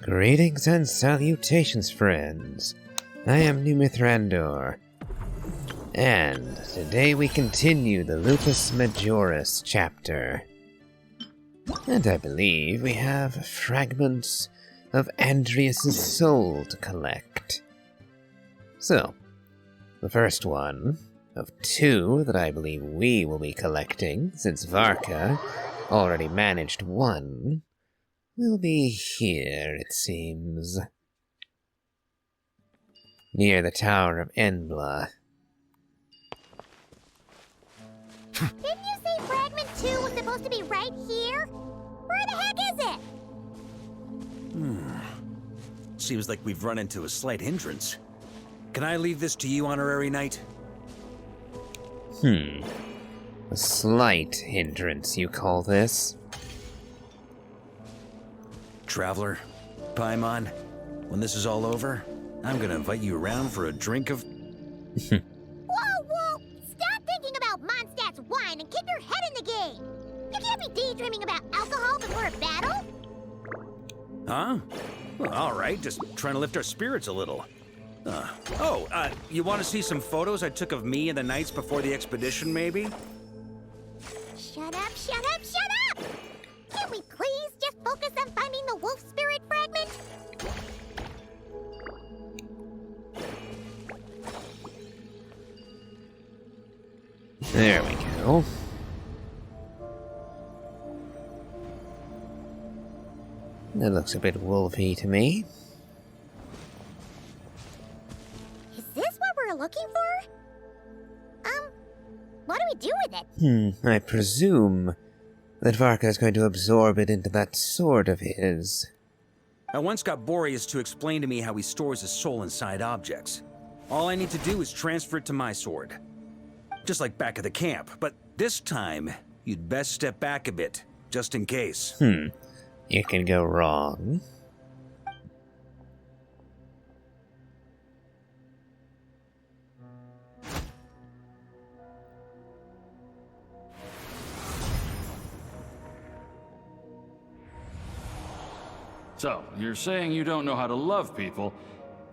Greetings and salutations, friends. I am Numythrandor, and today we continue the Lupis Majoris chapter. And I believe we have fragments of Andreas' soul to collect. So, the first one of two that I believe we will be collecting, since Varka already managed one, will be here, it seems. Near the Tower of Enbla. Didn't you say Fragment 2 was supposed to be right here? Where the heck is it? Seems like we've run into a slight hindrance. Can I leave this to you, Honorary Knight? A slight hindrance, you call this? Traveler, Paimon, when this is all over, I'm gonna invite you around for a drink of... Whoa! Stop thinking about Mondstadt's wine and keep your head in the game! You can't be daydreaming about alcohol before a battle! Huh? Well, alright, just trying to lift our spirits a little. You want to see some photos I took of me and the knights before the expedition, maybe? Shut up! Can't we please just focus on finding the wolf spirit fragment? There we go. That looks a bit wolfy to me. Is this what we're looking for? What do we do with it? I presume that Varka is going to absorb it into that sword of his. I once got Boreas to explain to me how he stores his soul inside objects. All I need to do is transfer it to my sword. Just like back at the camp, but this time, you'd best step back a bit, just in case. It can go wrong. So, you're saying you don't know how to love people,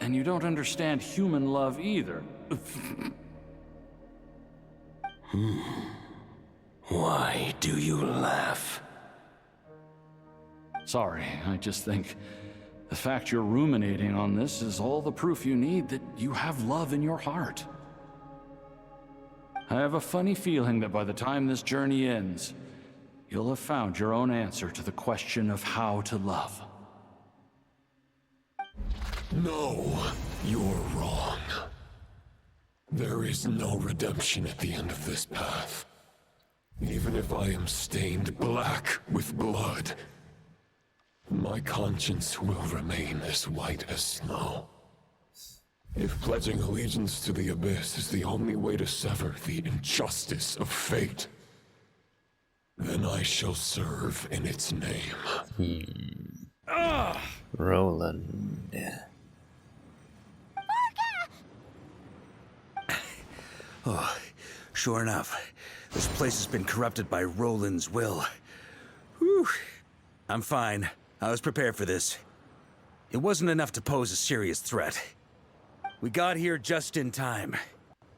and you don't understand human love either. Why do you laugh? Sorry, I just think the fact you're ruminating on this is all the proof you need that you have love in your heart. I have a funny feeling that by the time this journey ends, you'll have found your own answer to the question of how to love. No, you're wrong. There is no redemption at the end of this path. Even if I am stained black with blood, my conscience will remain as white as snow. If pledging allegiance to the Abyss is the only way to sever the injustice of fate, then I shall serve in its name. Roland. Oh, sure enough, this place has been corrupted by Roland's will. Whew. I'm fine. I was prepared for this. It wasn't enough to pose a serious threat. We got here just in time.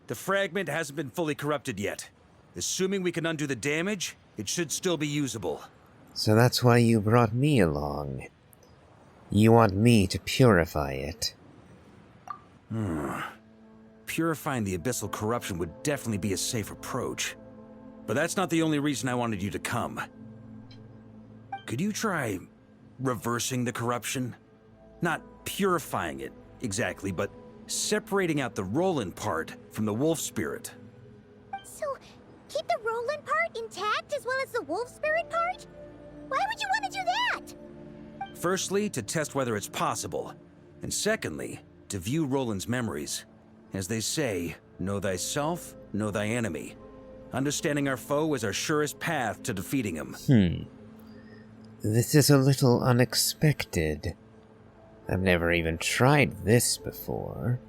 The fragment hasn't been fully corrupted yet. Assuming we can undo the damage, it should still be usable. So that's why you brought me along. You want me to purify it. Purifying the abyssal corruption would definitely be a safe approach. But that's not the only reason I wanted you to come. Could you try reversing the corruption? Not purifying it, exactly, but separating out the Roland part from the wolf spirit. So, keep the Roland part intact as well as the wolf spirit part? Why would you want to do that? Firstly, to test whether it's possible. And secondly, to view Roland's memories. As they say, know thyself, know thy enemy. Understanding our foe is our surest path to defeating him. This is a little unexpected. I've never even tried this before.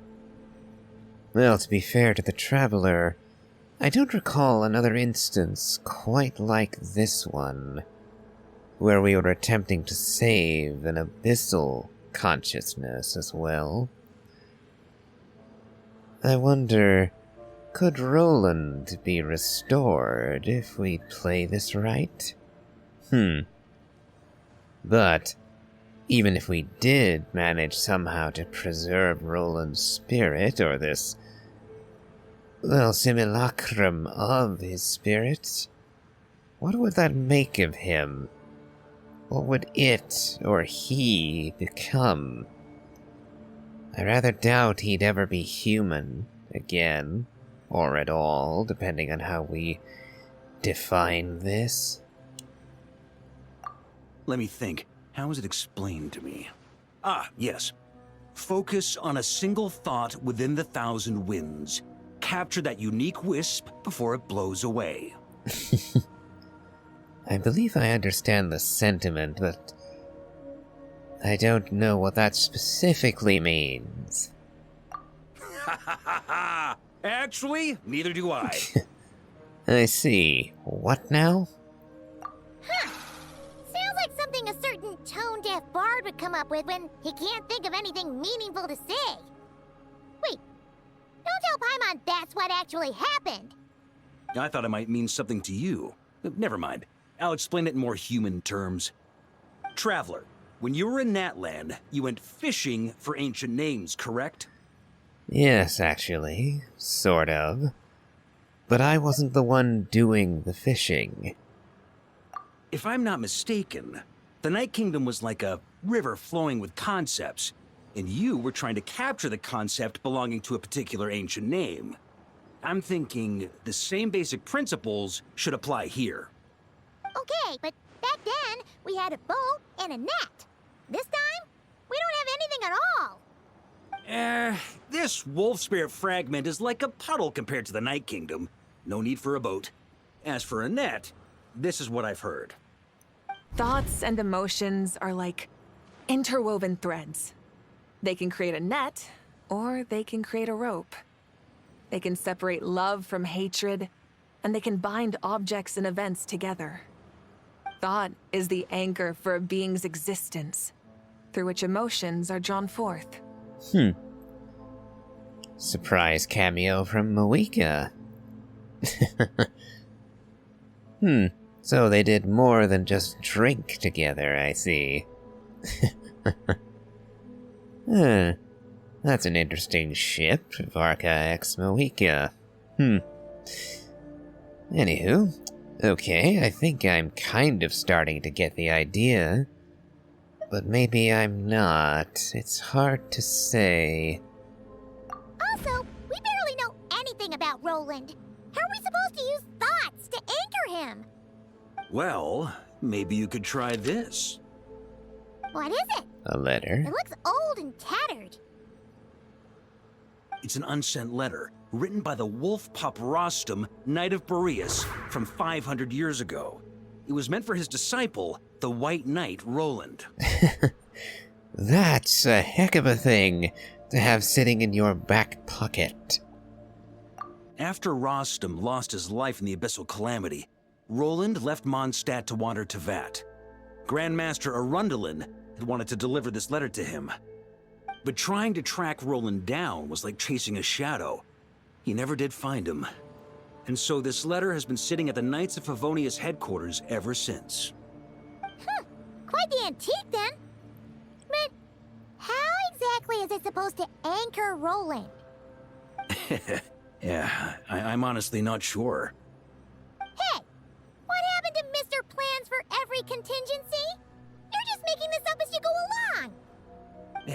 Well, to be fair to the Traveler, I don't recall another instance quite like this one. where we were attempting to save an abyssal consciousness as well. I wonder, could Roland be restored if we play this right? But, even if we did manage somehow to preserve Roland's spirit, or this, well, simulacrum of his spirit, what would that make of him? What would it or he become? I rather doubt he'd ever be human again, or at all, depending on how we define this. Let me think. How is it explained to me? Ah, yes. Focus on a single thought within the 1,000 winds. Capture that unique wisp before it blows away. I believe I understand the sentiment, but I don't know what that specifically means. Actually, neither do I. I see. What now? Sounds like something a certain tone-deaf bard would come up with when he can't think of anything meaningful to say. Wait, don't tell Paimon that's what actually happened. I thought it might mean something to you. Never mind. I'll explain it in more human terms. Traveler, when you were in Natland, you went fishing for ancient names, correct? Yes, actually. Sort of. But I wasn't the one doing the fishing. If I'm not mistaken, the Night Kingdom was like a river flowing with concepts, and you were trying to capture the concept belonging to a particular ancient name. I'm thinking the same basic principles should apply here. Okay, but back then, we had a bow and a net. This time, we don't have anything at all. This wolf spirit fragment is like a puddle compared to the Night Kingdom. No need for a boat. As for a net, this is what I've heard. Thoughts and emotions are like interwoven threads. They can create a net, or they can create a rope. They can separate love from hatred, and they can bind objects and events together. Thought is the anchor for a being's existence, through which emotions are drawn forth. Surprise cameo from Moika. So they did more than just drink together, I see. That's an interesting ship, Varka x Moika. Anywho, okay, I think I'm kind of starting to get the idea. But maybe I'm not. It's hard to say. Also, we barely know anything about Roland. How are we supposed to use thoughts to anchor him? Well, maybe you could try this. What is it? A letter? It looks old and tattered. It's an unsent letter, written by the wolf pup Rostam, Knight of Boreas, from 500 years ago. It was meant for his disciple, the White Knight Roland. That's a heck of a thing to have sitting in your back pocket. After Rostam lost his life in the Abyssal Calamity, Roland left Mondstadt to wander to Vat. Grandmaster Arundelen had wanted to deliver this letter to him. But trying to track Roland down was like chasing a shadow. He never did find him. And so this letter has been sitting at the Knights of Favonia's headquarters ever since. Quite the antique, then. But how exactly is it supposed to anchor Roland? Yeah, I'm honestly not sure. Hey, what happened to Mr. Plans for every contingency? You're just making this up as you go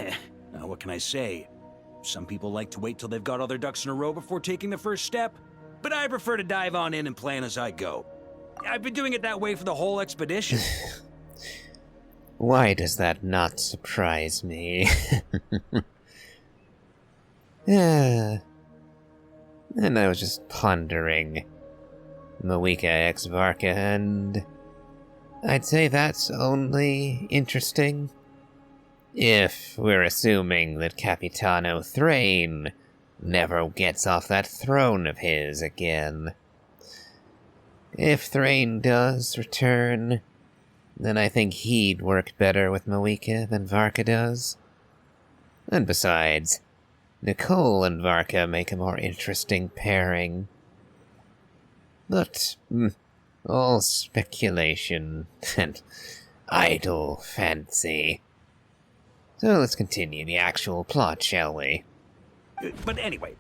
along. Now what can I say? Some people like to wait till they've got all their ducks in a row before taking the first step, but I prefer to dive on in and plan as I go. I've been doing it that way for the whole expedition. Why does that not surprise me? Yeah. And I was just pondering Moika x Varka, and I'd say that's only interesting if we're assuming that Capitano Thrain never gets off that throne of his again. If Thrain does return, then I think he'd work better with Moika than Varka does. And besides, Nicole and Varka make a more interesting pairing. But, all speculation and idle fancy. So let's continue the actual plot, shall we? But anyway,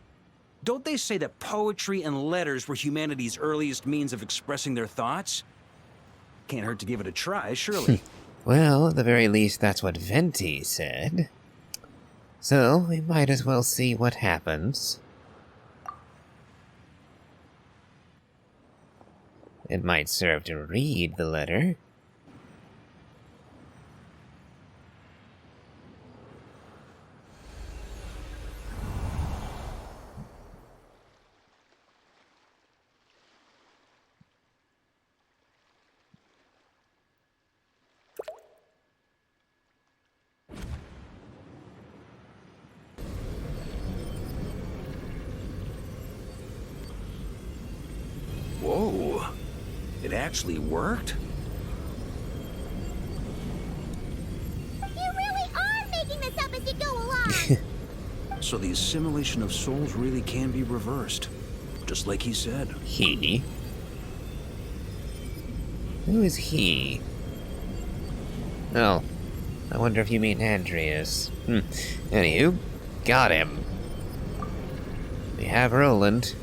don't they say that poetry and letters were humanity's earliest means of expressing their thoughts? Can't hurt to give it a try, surely. Well, at the very least, that's what Venti said. So, we might as well see what happens. It might serve to read the letter. Whoa. It actually worked? You really are making this up as you go along! So the assimilation of souls really can be reversed. Just like he said. He? Who is he? Oh, I wonder if you mean Andreas. Anywho, got him. We have Roland.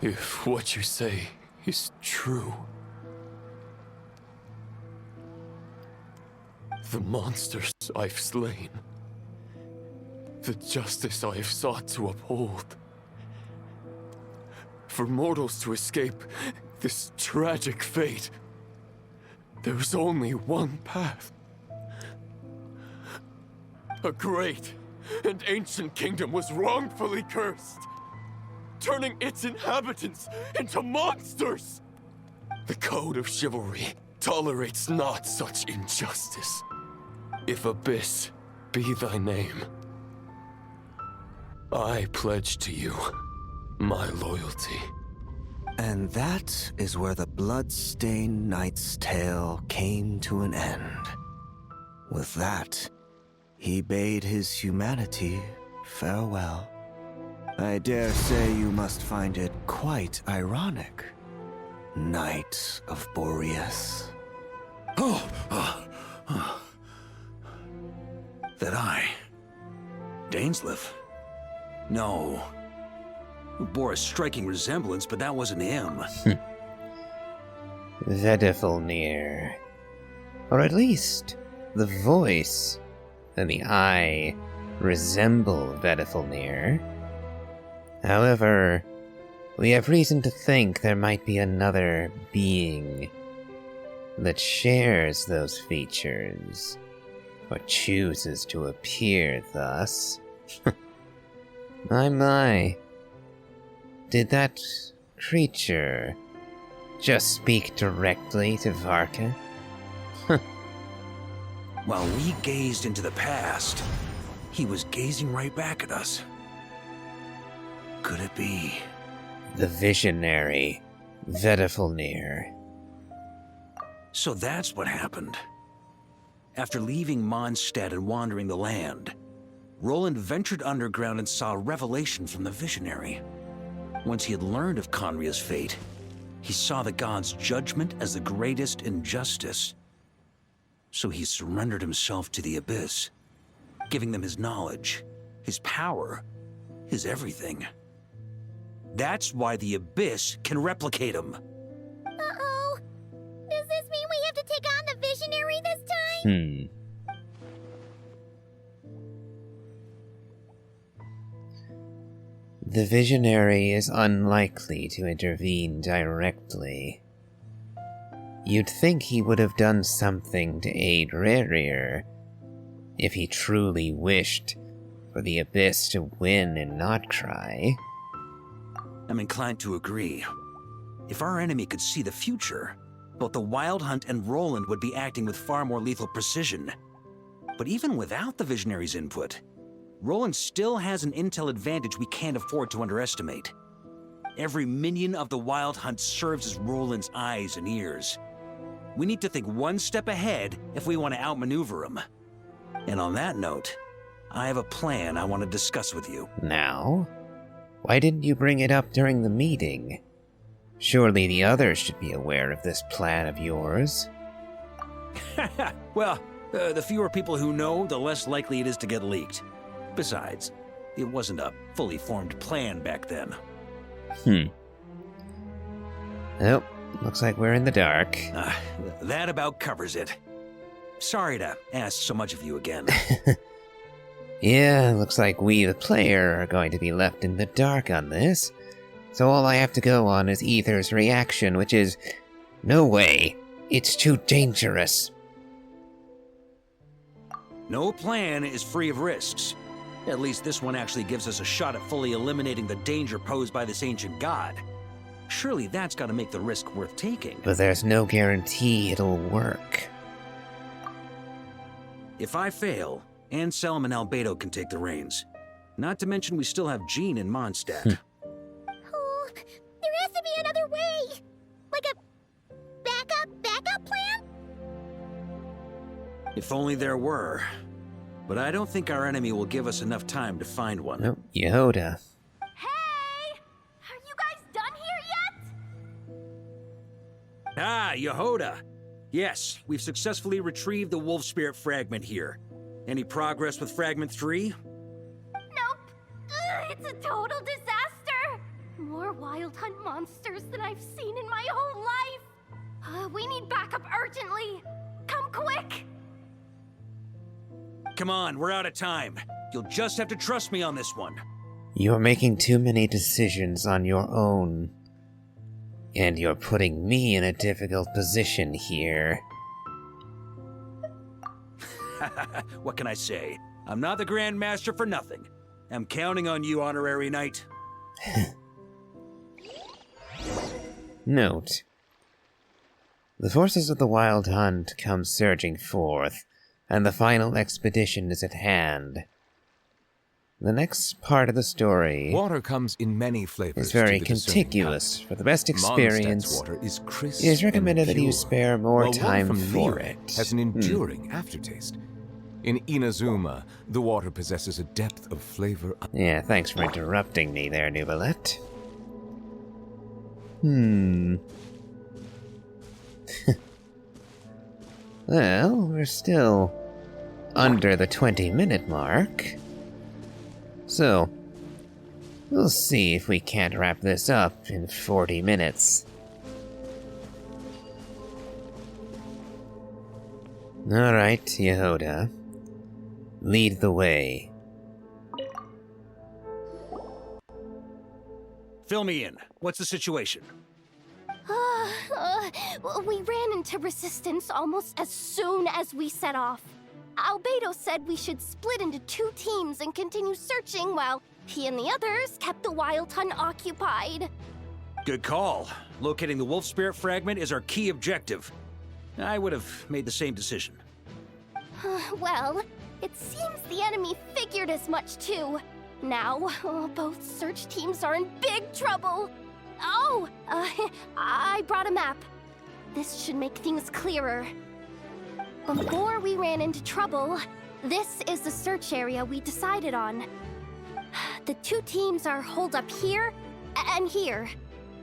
If what you say is true, the monsters I've slain, the justice I have sought to uphold, for mortals to escape this tragic fate, there's only one path. A great and ancient kingdom was wrongfully cursed, turning its inhabitants into monsters! The code of chivalry tolerates not such injustice. If Abyss be thy name, I pledge to you my loyalty. And that is where the blood-stained knight's tale came to an end. With that, he bade his humanity farewell. I dare say you must find it quite ironic, Knight of Boreas. That I... Dainsleif? No. It bore a striking resemblance, but that wasn't him. Vedifilnir. Or at least, the voice and the eye resemble Vedifilnir. However, we have reason to think there might be another being that shares those features, or chooses to appear thus. My. Did that creature just speak directly to Varka? While we gazed into the past, he was gazing right back at us. Could it be? The visionary, Vedifilnir. So that's what happened. After leaving Mondstadt and wandering the land, Roland ventured underground and saw a revelation from the visionary. Once he had learned of Conria's fate, he saw the gods' judgment as the greatest injustice. So he surrendered himself to the Abyss, giving them his knowledge, his power, his everything. That's why the Abyss can replicate him. Uh-oh. Does this mean we have to take on the Visionary this time? The Visionary is unlikely to intervene directly. You'd think he would have done something to aid Rerir if he truly wished for the Abyss to win and not cry. I'm inclined to agree. If our enemy could see the future, both the Wild Hunt and Roland would be acting with far more lethal precision. But even without the Visionary's input, Roland still has an intel advantage we can't afford to underestimate. Every minion of the Wild Hunt serves as Roland's eyes and ears. We need to think one step ahead if we want to outmaneuver them. And on that note, I have a plan I want to discuss with you. Now? Why didn't you bring it up during the meeting? Surely the others should be aware of this plan of yours. Well, the fewer people who know, the less likely it is to get leaked. Besides, it wasn't a fully formed plan back then. Nope, looks like we're in the dark. That about covers it. Sorry to ask so much of you again. Yeah, looks like we, the player, are going to be left in the dark on this. So all I have to go on is Ether's reaction, which is, no way, it's too dangerous. No plan is free of risks. At least this one actually gives us a shot at fully eliminating the danger posed by this ancient god. Surely that's got to make the risk worth taking. But there's no guarantee it'll work. If I fail, Anselm and Albedo can take the reins. Not to mention we still have Jean and Mondstadt. Oh, there has to be another way! Like a backup plan? If only there were. But I don't think our enemy will give us enough time to find one. Nope, Yehoda. Hey! Are you guys done here yet? Ah, Yehoda! Yes, we've successfully retrieved the Wolf Spirit fragment here. Any progress with Fragment 3? Nope. It's a total disaster! More Wild Hunt monsters than I've seen in my whole life! We need backup urgently! Come quick! Come on, we're out of time. You'll just have to trust me on this one. You're making too many decisions on your own. And you're putting me in a difficult position here. What can I say? I'm not the Grand Master for nothing. I'm counting on you, Honorary Knight. Note. The forces of the Wild Hunt come surging forth, and the final expedition is at hand. The next part of the story Water comes in many flavors. is very to the discerning contiguous. palate. For the best Mondstadt's experience, water is crisp it is recommended and that you pure, spare more while water time from for Liyue it. has an enduring aftertaste. In Inazuma, the water possesses a depth of flavor. Yeah, thanks for interrupting me there, Nubalet. Well, we're still under the 20-minute mark. So, we'll see if we can't wrap this up in 40 minutes. Alright, Yehoda. Lead the way. Fill me in. What's the situation? We ran into resistance almost as soon as we set off. Albedo said we should split into 2 teams and continue searching while he and the others kept the Wild Hunt occupied. Good call. Locating the Wolf Spirit fragment is our key objective. I would have made the same decision. Well, it seems the enemy figured as much too. Now, both search teams are in big trouble. Oh, I brought a map. This should make things clearer. Before we ran into trouble, this is the search area we decided on. The 2 teams are holed up here and here.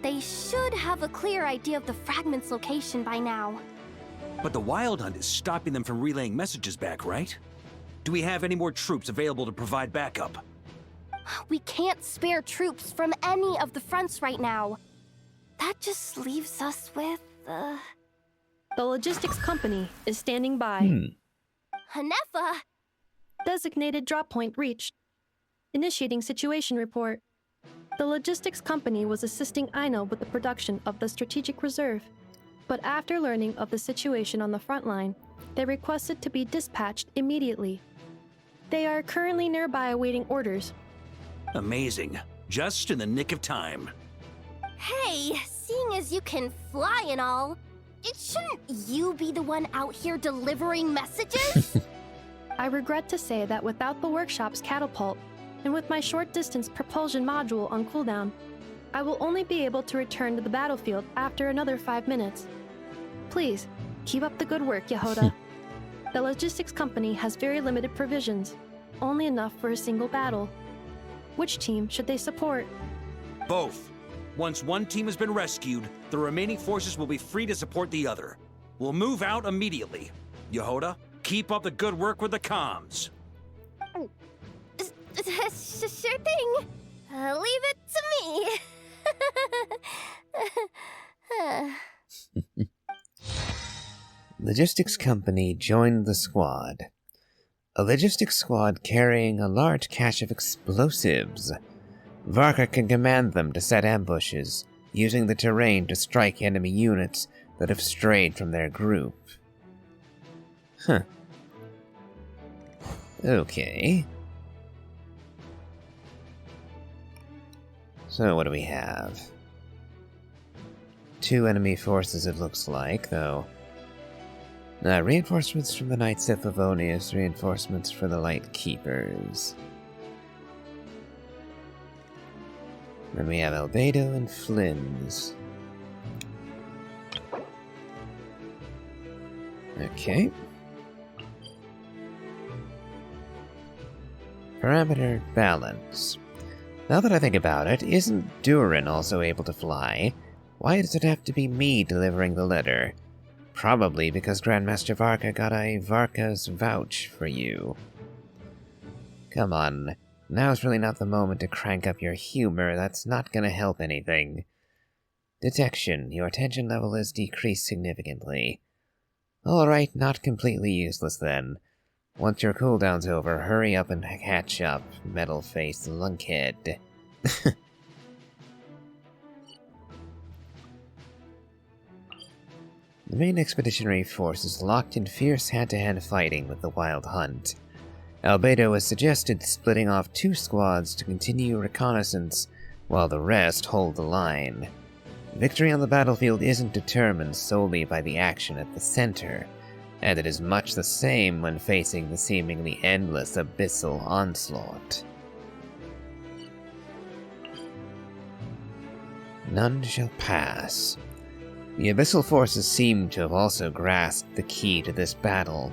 They should have a clear idea of the fragment's location by now. But the Wild Hunt is stopping them from relaying messages back, right? Do we have any more troops available to provide backup? We can't spare troops from any of the fronts right now. That just leaves us with, The logistics company is standing by. Hanefa! Designated drop point reached. Initiating situation report. The logistics company was assisting Aino with the production of the strategic reserve. But after learning of the situation on the front line, they requested to be dispatched immediately. They are currently nearby awaiting orders. Amazing. Just in the nick of time. Hey, seeing as you can fly and all, shouldn't you be the one out here delivering messages? I regret to say that without the workshop's catapult, and with my short-distance propulsion module on cooldown, I will only be able to return to the battlefield after another 5 minutes. Please, Keep up the good work, Yehoda. The logistics company has very limited provisions, only enough for a single battle. Which team should they support? Both. Once one team has been rescued, the remaining forces will be free to support the other. We'll move out immediately. Yehoda, keep up the good work with the comms. Sure thing. Leave it to me. Logistics company joined the squad. A logistics squad carrying a large cache of explosives. Varka can command them to set ambushes, using the terrain to strike enemy units that have strayed from their group. Huh. Okay. So what do we have? 2 enemy forces it looks like, though. Reinforcements from the Knights of Favonius, reinforcements for the Light Keepers. Then we have Albedo and Flynn's. Okay. Parameter balance. Now that I think about it, isn't Durin also able to fly? Why does it have to be me delivering the letter? Probably because Grandmaster Varka got a Varka's vouch for you. Come on, now's really not the moment to crank up your humor, that's not gonna help anything. Detection, your attention level is decreased significantly. Alright, not completely useless then. Once your cooldown's over, hurry up and catch up, metal-faced lunkhead. The main expeditionary force is locked in fierce hand-to-hand fighting with the Wild Hunt. Albedo has suggested splitting off 2 squads to continue reconnaissance, while the rest hold the line. Victory on the battlefield isn't determined solely by the action at the center, and it is much the same when facing the seemingly endless abyssal onslaught. None shall pass. The abyssal forces seem to have also grasped the key to this battle.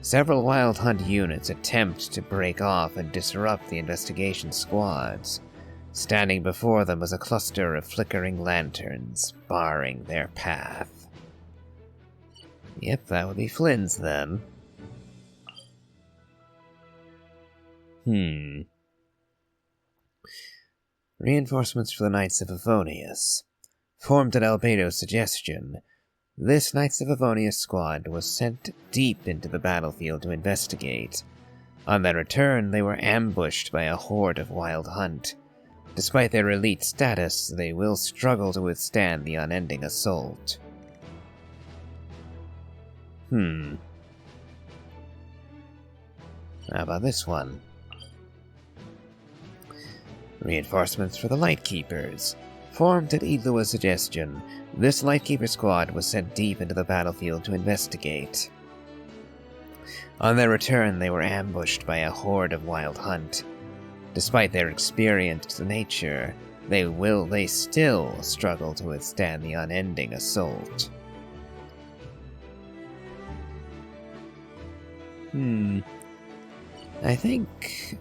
Several Wild Hunt units attempt to break off and disrupt the investigation squads. Standing before them was a cluster of flickering lanterns, barring their path. Yep, that would be Flynn's then. Reinforcements for the Knights of Favonius. Formed at Albedo's suggestion, this Knights of Favonius squad was sent deep into the battlefield to investigate. On their return, they were ambushed by a horde of Wild Hunt. Despite their elite status, they will struggle to withstand the unending assault. How about this one? Reinforcements for the Light Keepers. Formed at Idlua's suggestion, this Lightkeeper squad was sent deep into the battlefield to investigate. On their return, they were ambushed by a horde of Wild Hunt. Despite their experienced nature, they still struggle to withstand the unending assault. I think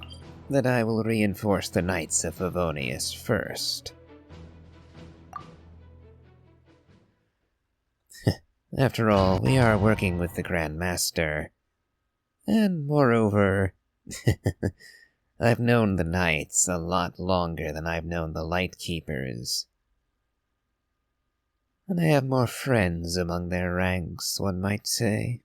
that I will reinforce the Knights of Favonius first. After all, we are working with the Grand Master. And moreover, I've known the Knights a lot longer than I've known the Light Keepers. And I have more friends among their ranks, one might say.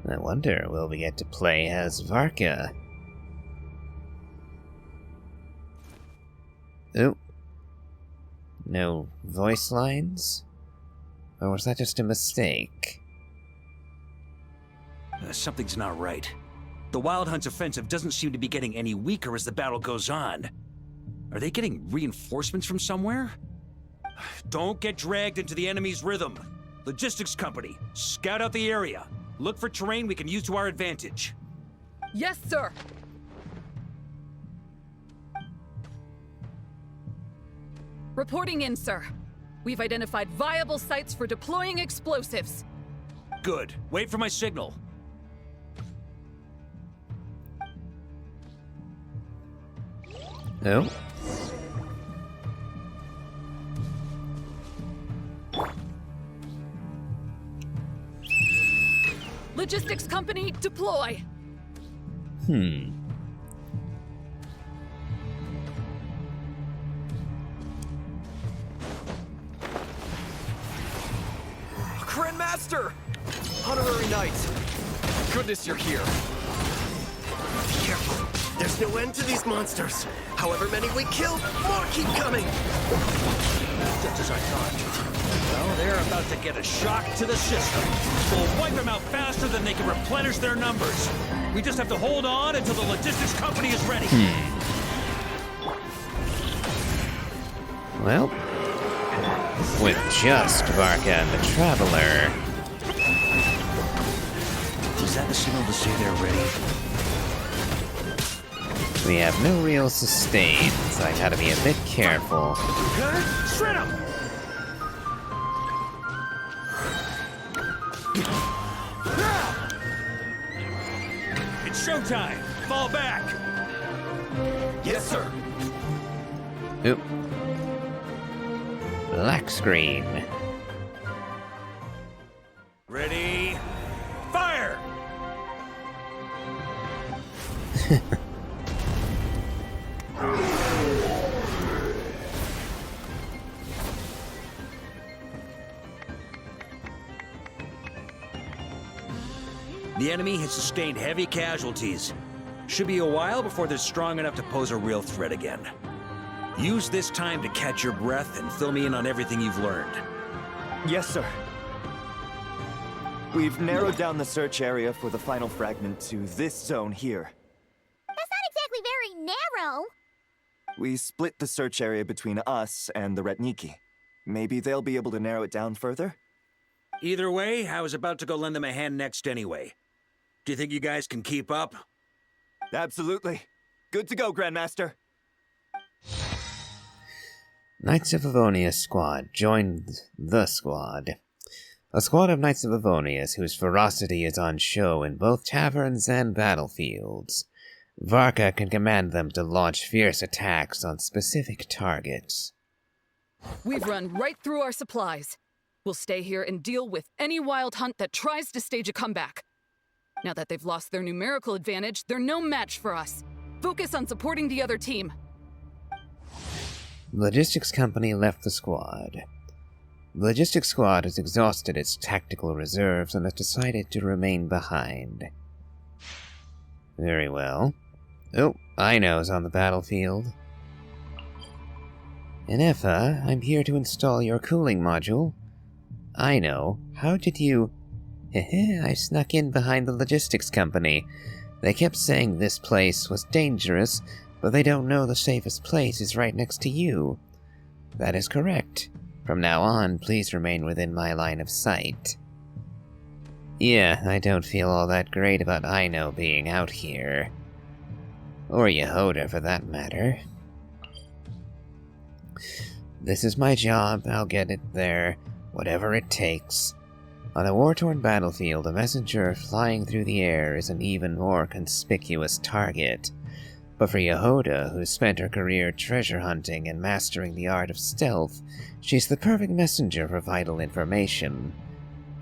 I wonder, will we get to play as Varka? Oh. No voice lines? Or was that just a mistake? Something's not right. The Wild Hunt's offensive doesn't seem to be getting any weaker as the battle goes on. Are they getting reinforcements from somewhere? Don't get dragged into the enemy's rhythm. Logistics company, scout out the area. Look for terrain we can use to our advantage. Yes, sir. Reporting in, sir. We've identified viable sites for deploying explosives. Good. Wait for my signal. No. Logistics company, deploy! Grandmaster! Honorary Knight! Goodness you're here. Be careful. There's no end to these monsters. However many we kill, more keep coming! Just as I thought. Well, they're about to get a shock to the system. We'll wipe them out faster than they can replenish their numbers. We just have to hold on until the logistics company is ready. Well, with just Varka and the Traveler. Is that the signal to say they're ready? We have no real sustain, so I gotta be a bit careful. Shred 'em! It's showtime! Fall back! Yes, sir. Oop. Black screen. Ready? Fire! The enemy has sustained heavy casualties. Should be a while before they're strong enough to pose a real threat again. Use this time to catch your breath and fill me in on everything you've learned. Yes, sir. We've narrowed down the search area for the final fragment to this zone here. That's not exactly very narrow. We split the search area between us and the Retniki. Maybe they'll be able to narrow it down further? Either way, I was about to go lend them a hand next anyway. Do you think you guys can keep up? Absolutely. Good to go, Grandmaster. Knights of Livonia's squad joined the squad. A squad of Knights of Livonia's whose ferocity is on show in both taverns and battlefields. Varka can command them to launch fierce attacks on specific targets. We've run right through our supplies. We'll stay here and deal with any wild hunt that tries to stage a comeback. Now that they've lost their numerical advantage, they're no match for us. Focus on supporting the other team. The logistics company left the squad. The logistics squad has exhausted its tactical reserves and has decided to remain behind. Very well. Oh, Aino's on the battlefield. Inefa, I'm here to install your cooling module. Aino, how did you... I snuck in behind the logistics company. They kept saying this place was dangerous, but they don't know the safest place is right next to you. That is correct. From now on, please remain within my line of sight. Yeah, I don't feel all that great about Aino being out here. Or Yehoda, for that matter. This is my job, I'll get it there, whatever it takes. On a war-torn battlefield, a messenger flying through the air is an even more conspicuous target. But for Yehoda, who's spent her career treasure hunting and mastering the art of stealth, she's the perfect messenger for vital information.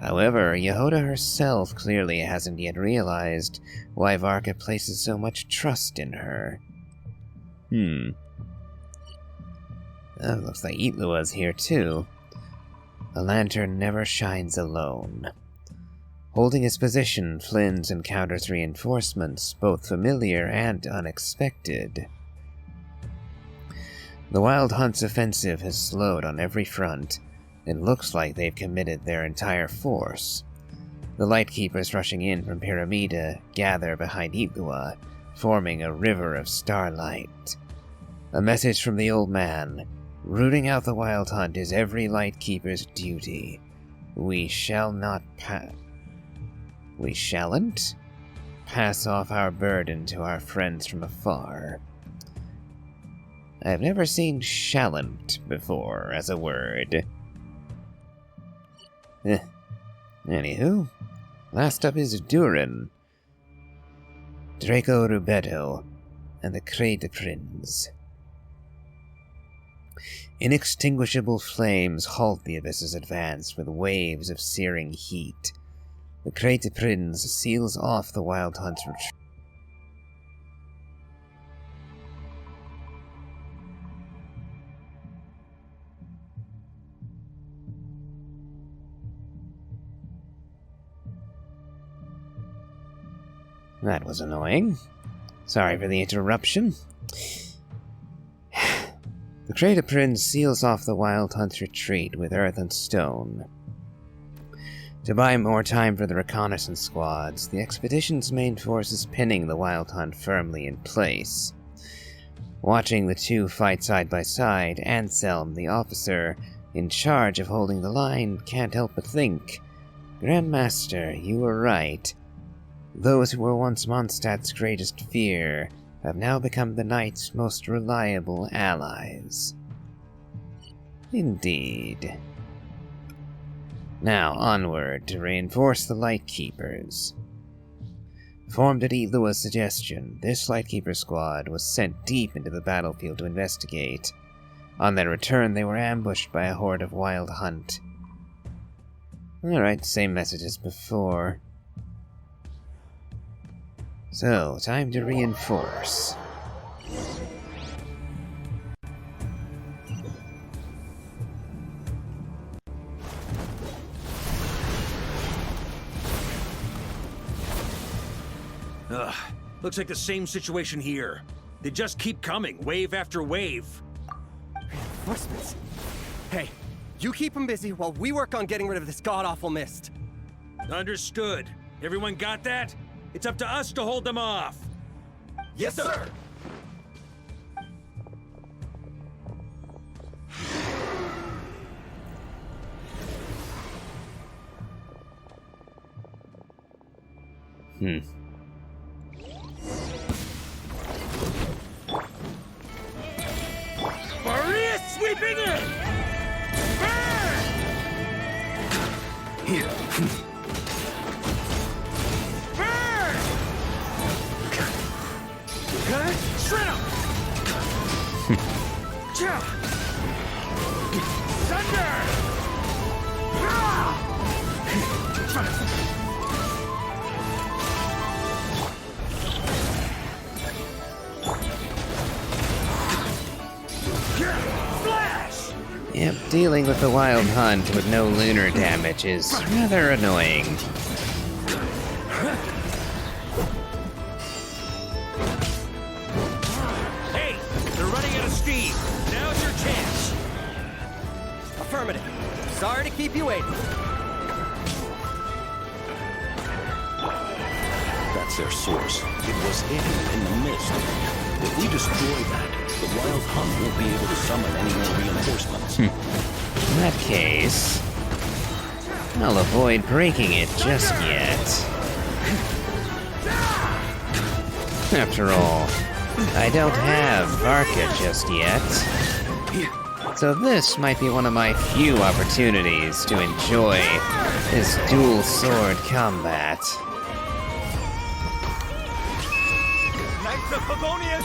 However, Yehoda herself clearly hasn't yet realized why Varka places so much trust in her. Oh, looks like Itlua's here too. A lantern never shines alone. Holding his position, Flynn's encounters reinforcements, both familiar and unexpected. The Wild Hunt's offensive has slowed on every front. It looks like they've committed their entire force. The Lightkeepers rushing in from Pyramida gather behind Itlua, forming a river of starlight. A message from the old man. Rooting out the Wild Hunt is every Lightkeeper's duty. We shalln't pass off our burden to our friends from afar. I've never seen shallant before as a word. Anywho, last up is Durin, Draco Rubetto, and the Crateprins. Inextinguishable flames halt the Abyss's advance with waves of searing heat. The Crateprins seals off the Wild Hunt's retreat. That was annoying. Sorry for the interruption. The Crateprins seals off the Wild Hunt's retreat with earth and stone. To buy more time for the reconnaissance squads, the expedition's main force is pinning the Wild Hunt firmly in place. Watching the two fight side by side, Anselm, the officer in charge of holding the line, can't help but think, Grandmaster, you were right. Those who were once Mondstadt's greatest fear have now become the Knight's most reliable allies. Indeed. Now onward to reinforce the Lightkeepers. Formed at Elua's suggestion, this Lightkeeper squad was sent deep into the battlefield to investigate. On their return, they were ambushed by a horde of Wild Hunt. Alright, same message as before. So, time to reinforce. Ugh, looks like the same situation here. They just keep coming, wave after wave. Reinforcements? Hey, you keep them busy while we work on getting rid of this god-awful mist. Understood. Everyone got that? It's up to us to hold them off. Yes, sir! Maria sweeping in! Here. Shred him! Thunder! Flash! Yep, dealing with the Wild Hunt with no lunar damage is rather annoying. Hey, they're running out of steam. Now's your chance. Affirmative. Sorry to keep you waiting. That's their source. It was hidden in the mist. If we destroy that, the Wild Hunt won't be able to summon any more reinforcements. In that case, I'll avoid breaking it just yet. After all, I don't have Varka just yet. So this might be one of my few opportunities to enjoy this dual sword combat. Knights of Pavonius,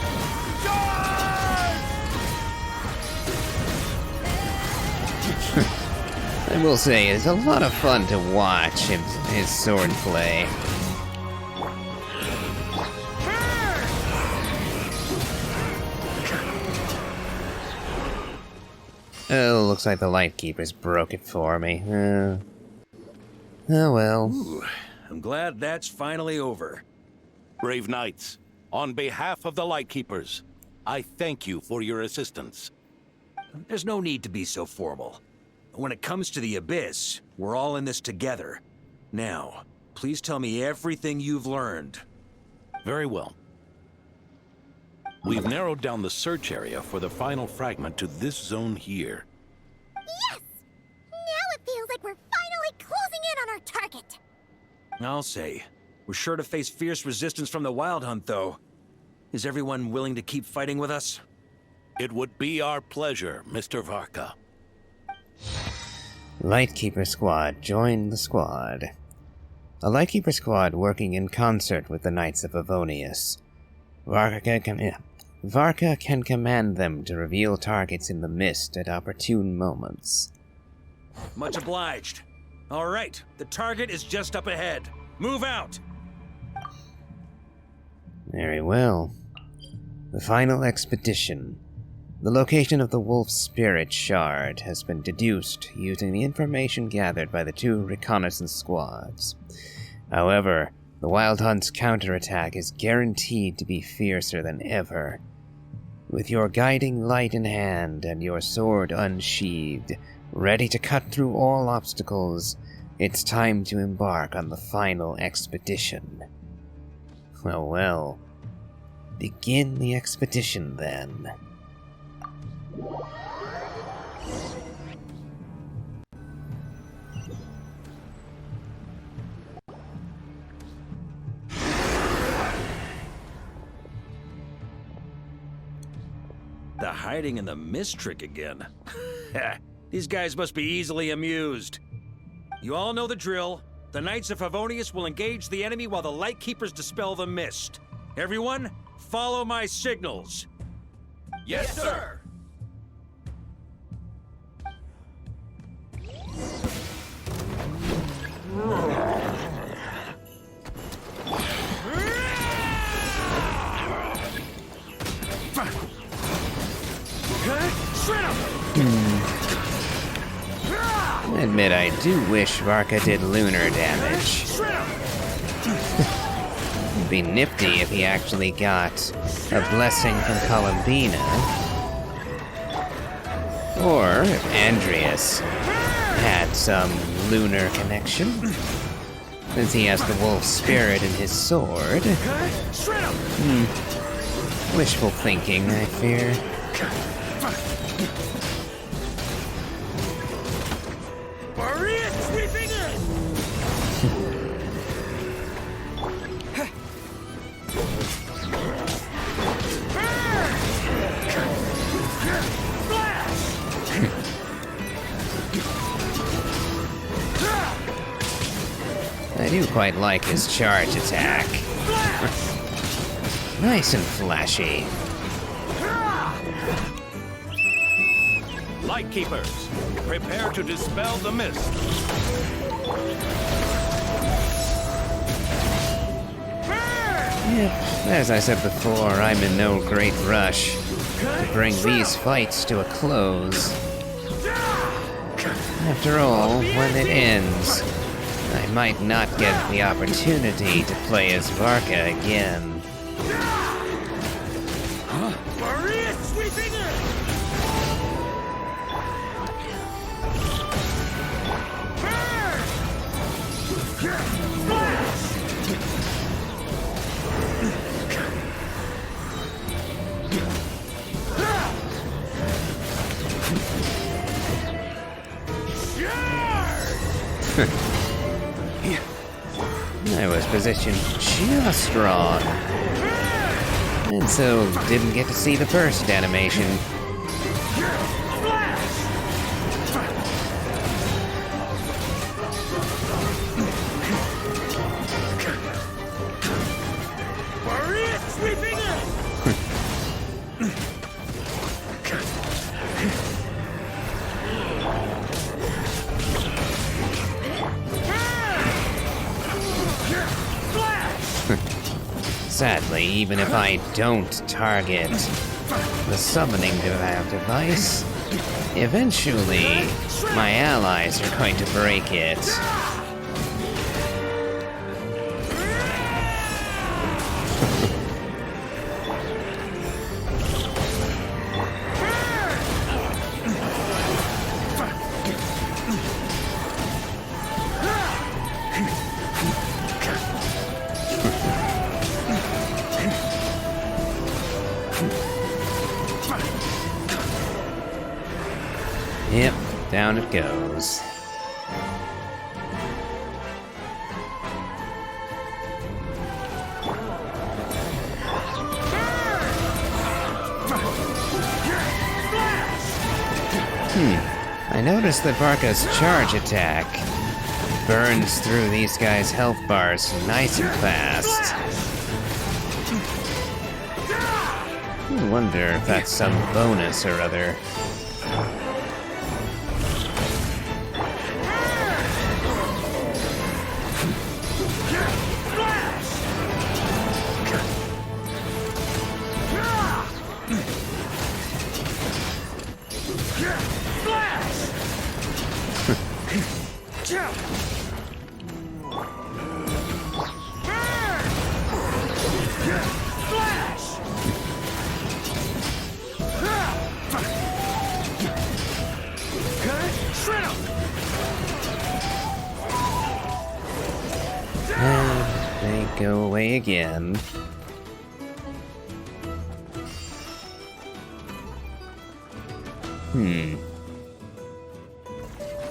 I will say, it's a lot of fun to watch his sword play. Oh, looks like the Lightkeepers broke it for me. Oh well. Ooh, I'm glad that's finally over. Brave knights, on behalf of the Lightkeepers, I thank you for your assistance. There's no need to be so formal. When it comes to the Abyss, we're all in this together. Now, please tell me everything you've learned. Very well. We've narrowed down the search area for the final fragment to this zone here. Yes! Now it feels like we're finally I'll say. We're sure to face fierce resistance from the Wild Hunt, though. Is everyone willing to keep fighting with us? It would be our pleasure, Mr. Varka. Lightkeeper Squad, join the squad. A Lightkeeper Squad working in concert with the Knights of Avonius. Varka can command them to reveal targets in the mist at opportune moments. Much obliged. All right, the target is just up ahead. Move out! Very well. The final expedition. The location of the Wolf Spirit Shard has been deduced using the information gathered by the 2 reconnaissance squads. However, the Wild Hunt's counterattack is guaranteed to be fiercer than ever. With your guiding light in hand and your sword unsheathed, ready to cut through all obstacles, it's time to embark on the final expedition. Well, begin the expedition then. The hiding in the mist trick again. These guys must be easily amused. You all know the drill. The Knights of Favonius will engage the enemy while the Lightkeepers dispel the mist. Everyone, follow my signals. Yes, sir! I admit I do wish Varka did lunar damage. It'd be nifty if he actually got a blessing from Columbina. Or if Andreas had some lunar connection, since he has the wolf spirit in his sword. Wishful thinking, I fear. I do quite like his charge attack. Nice and flashy. Lightkeepers, prepare to dispel the mist. As I said before, I'm in no great rush to bring these fights to a close. After all, when it ends, I might not get the opportunity to play as Varka again. I was positioned just wrong, and so didn't get to see the burst animation. Sadly, even if I don't target the summoning device, eventually my allies are going to break it. Yep, down it goes. I noticed that Varka's charge attack burns through these guys' health bars nice and fast. I wonder if that's some bonus or other. And they go away again.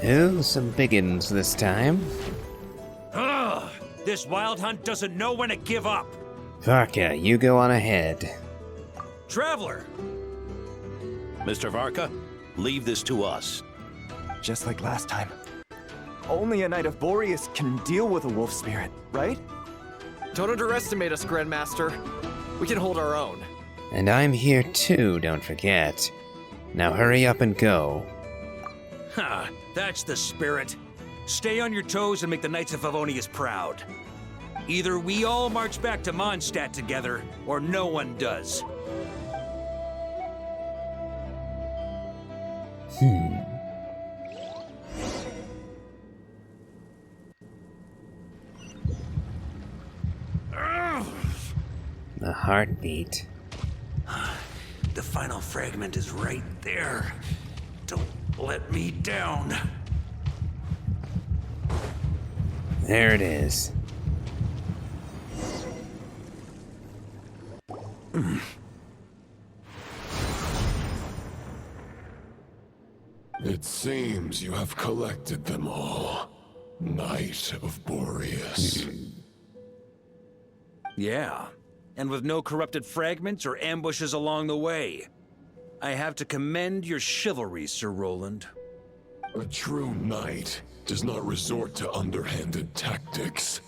Oh, some biggins this time. Ugh! This wild hunt doesn't know when to give up! Varka, you go on ahead. Traveler! Mr. Varka, leave this to us. Just like last time. Only a Knight of Boreas can deal with a wolf spirit, right? Don't underestimate us, Grandmaster. We can hold our own. And I'm here too, don't forget. Now hurry up and go. Ha! That's the spirit. Stay on your toes and make the Knights of Favonius proud. Either we all march back to Mondstadt together, or no one does. A heartbeat. The final fragment is right there. Don't let me down. There it is. It seems you have collected them all, Knight of Boreas. Yeah, and with no corrupted fragments or ambushes along the way. I have to commend your chivalry, Sir Roland. A true knight does not resort to underhanded tactics.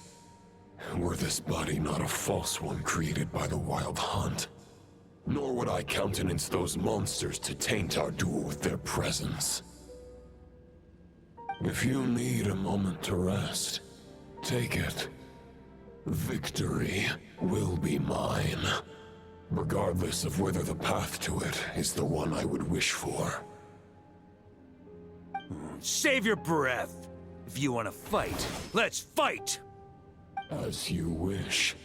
Were this body not a false one created by the Wild Hunt, nor would I countenance those monsters to taint our duel with their presence. If you need a moment to rest, take it. Victory will be mine, regardless of whether the path to it is the one I would wish for. Save your breath. If you want to fight, let's fight! As you wish.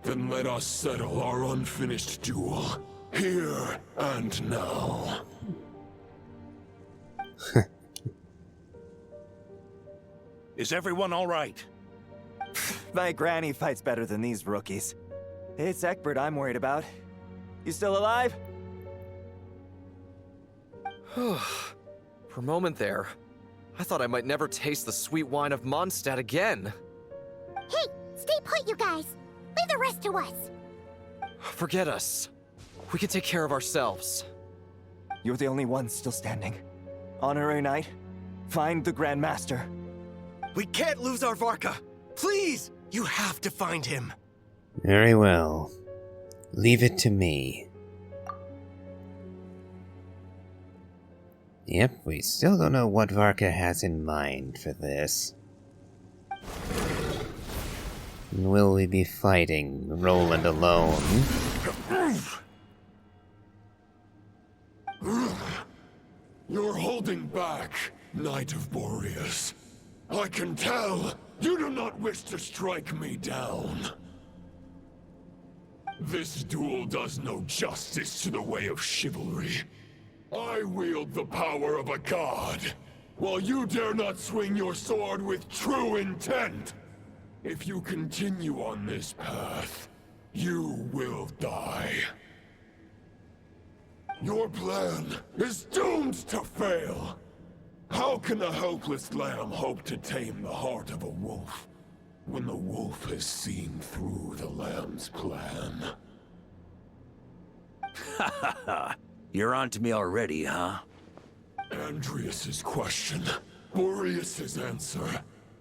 Then let us settle our unfinished duel, here and now. Is everyone all right? My granny fights better than these rookies. It's Egbert I'm worried about. You still alive? For a moment there, I thought I might never taste the sweet wine of Mondstadt again. Hey, stay put, you guys. Leave the rest to us. Forget us. We can take care of ourselves. You're the only one still standing. Honorary Knight, find the Grand Master. We can't lose our Varka! Please! You have to find him! Very well. Leave it to me. Yep, we still don't know what Varka has in mind for this. Will we be fighting Roland alone? You're holding back, Knight of Boreas. I can tell you do not wish to strike me down. This duel does no justice to the way of chivalry. I wield the power of a god, while you dare not swing your sword with true intent. If you continue on this path, you will die. Your plan is doomed to fail. How can a helpless lamb hope to tame the heart of a wolf, when the wolf has seen through the lamb's plan? Ha ha ha! You're on to me already, huh? Andreas's question, Boreas's answer,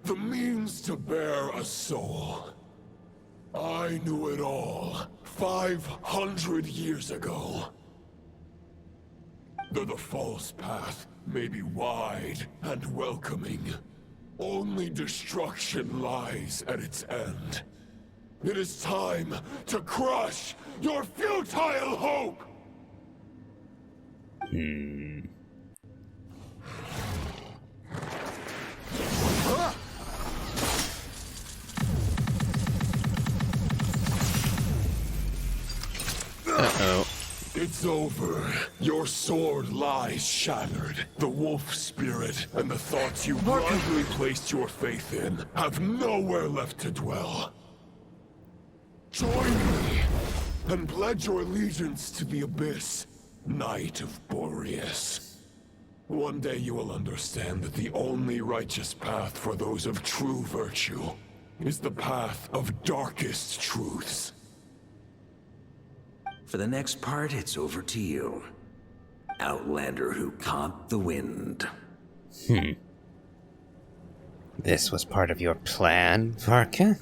the means to bear a soul. I knew it all 500 years ago. Though the false path may be wide and welcoming, only destruction lies at its end. It is time to crush your futile hope! Uh-oh. It's over. Your sword lies shattered. The wolf spirit and the thoughts you blindly placed your faith in have nowhere left to dwell. Join me and pledge your allegiance to the Abyss, Knight of Boreas. One day you will understand that the only righteous path for those of true virtue is the path of darkest truths. For the next part, it's over to you. Outlander who caught the wind. This was part of your plan, Varka?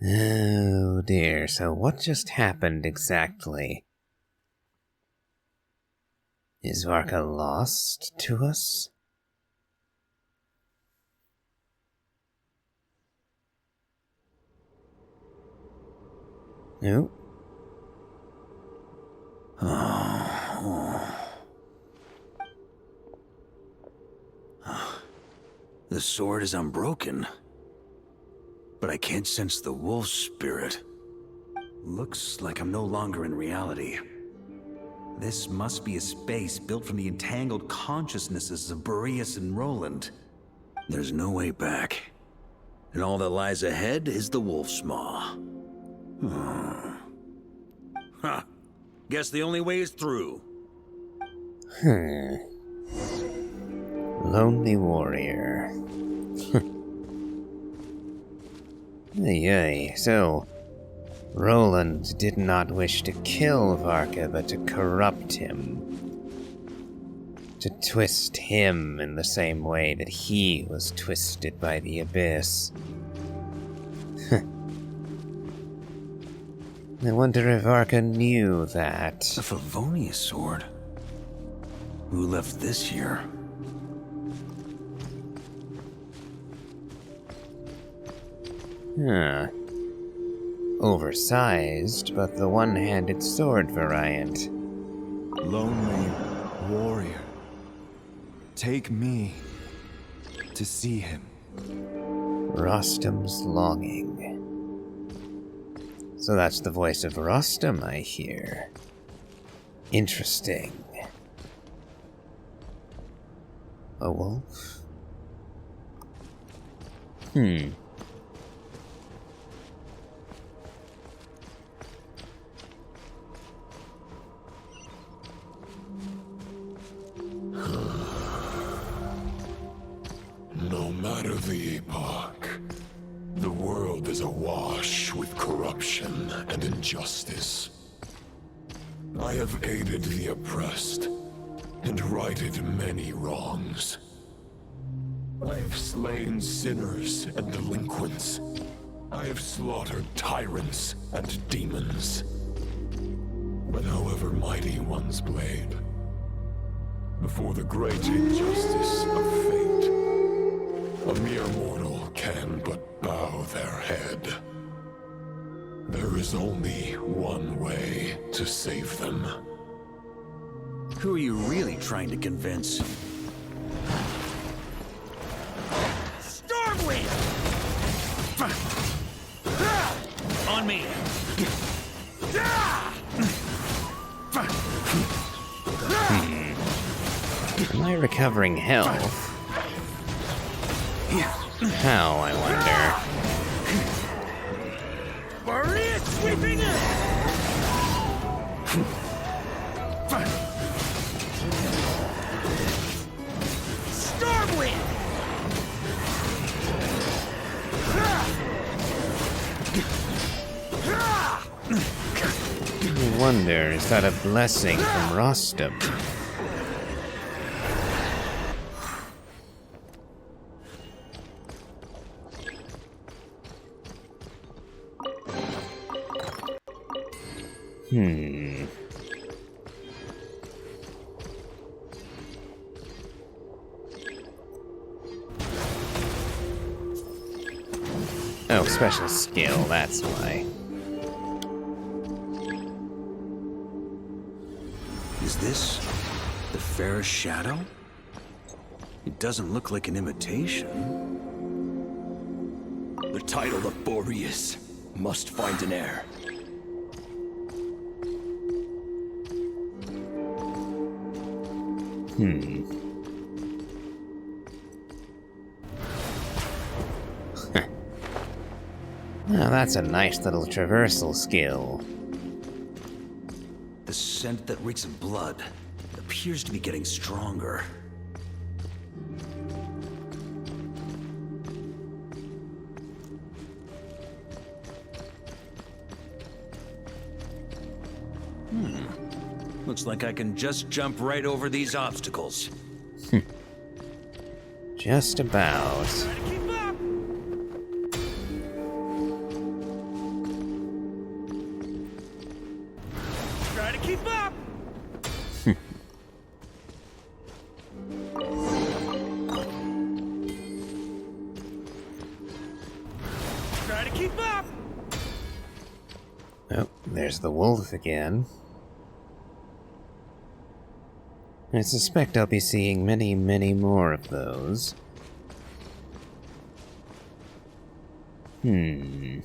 Oh dear, so what just happened exactly? Is Varka lost to us? No? The sword is unbroken, but I can't sense the wolf spirit. Looks like I'm no longer in reality. This must be a space built from the entangled consciousnesses of Boreas and Roland. There's no way back. And all that lies ahead is the wolf's maw. Huh. Guess the only way is through. Lonely warrior. Yay, so Roland did not wish to kill Varka, but to corrupt him. To twist him in the same way that he was twisted by the Abyss. I wonder if Varka knew that. The Favonius sword? Who left this here? Huh. Oversized, but the one-handed sword variant. Lonely warrior. Take me to see him. Rostam's longing. So that's the voice of Rostam I hear. Interesting. A wolf? No matter the epoch, the world is awash with corruption and injustice. I have aided the oppressed and righted many wrongs. I have slain sinners and delinquents. I have slaughtered tyrants and demons. But however mighty one's blade, before the great injustice of fate, a mere mortal can but bow their head. There is only one way to save them. Who are you really trying to convince? Stormwind! On me! Am I recovering health? How, I wonder? Boreas sweeping in! wonder, is that a blessing from Rostam? Oh, special skill, that's why. Is this the fairest shadow? It doesn't look like an imitation. The title of Boreas must find an heir. Now that's a nice little traversal skill. The scent that reeks of blood appears to be getting stronger. Looks like I can just jump right over these obstacles. Just about. Try to keep up! Try to keep up! Oh, there's the wolf again. I suspect I'll be seeing many, many more of those. No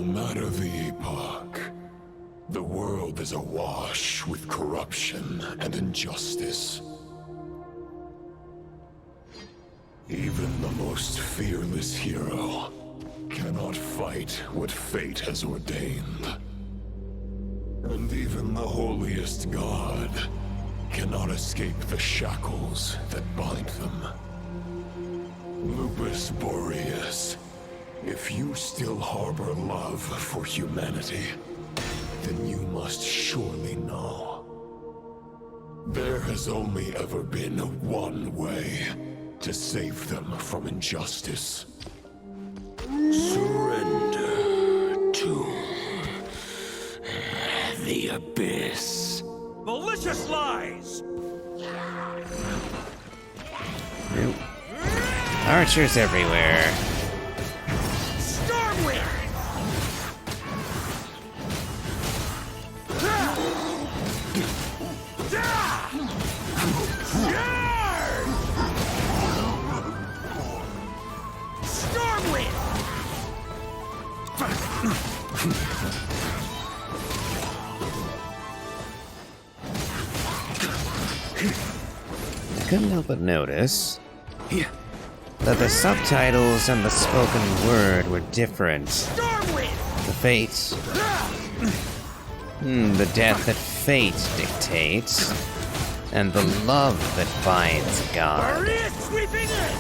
matter the epoch, the world is awash with corruption and injustice. Even the most fearless hero cannot fight what fate has ordained. And even the holiest god cannot escape the shackles that bind them. Lupis Boreas, if you still harbor love for humanity, then you must surely know. There has only ever been one way to save them from injustice. Surrender to the abyss. Malicious lies! Nope. Archers everywhere. Stormwind! I couldn't help but notice that the subtitles and the spoken word were different. The fate... the death that fate dictates, and the love that binds God. Sweeping in!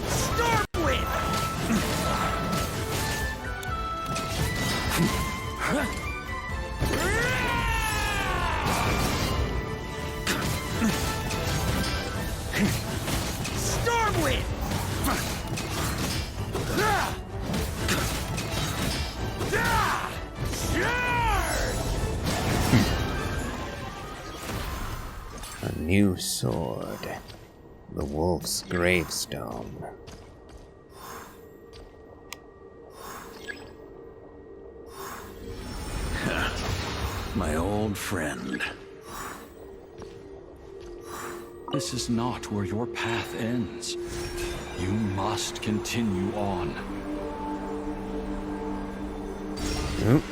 Stormwind! Stormwind! A new sword. The wolf's gravestone. My old friend. This is not where your path ends. You must continue on. Oop.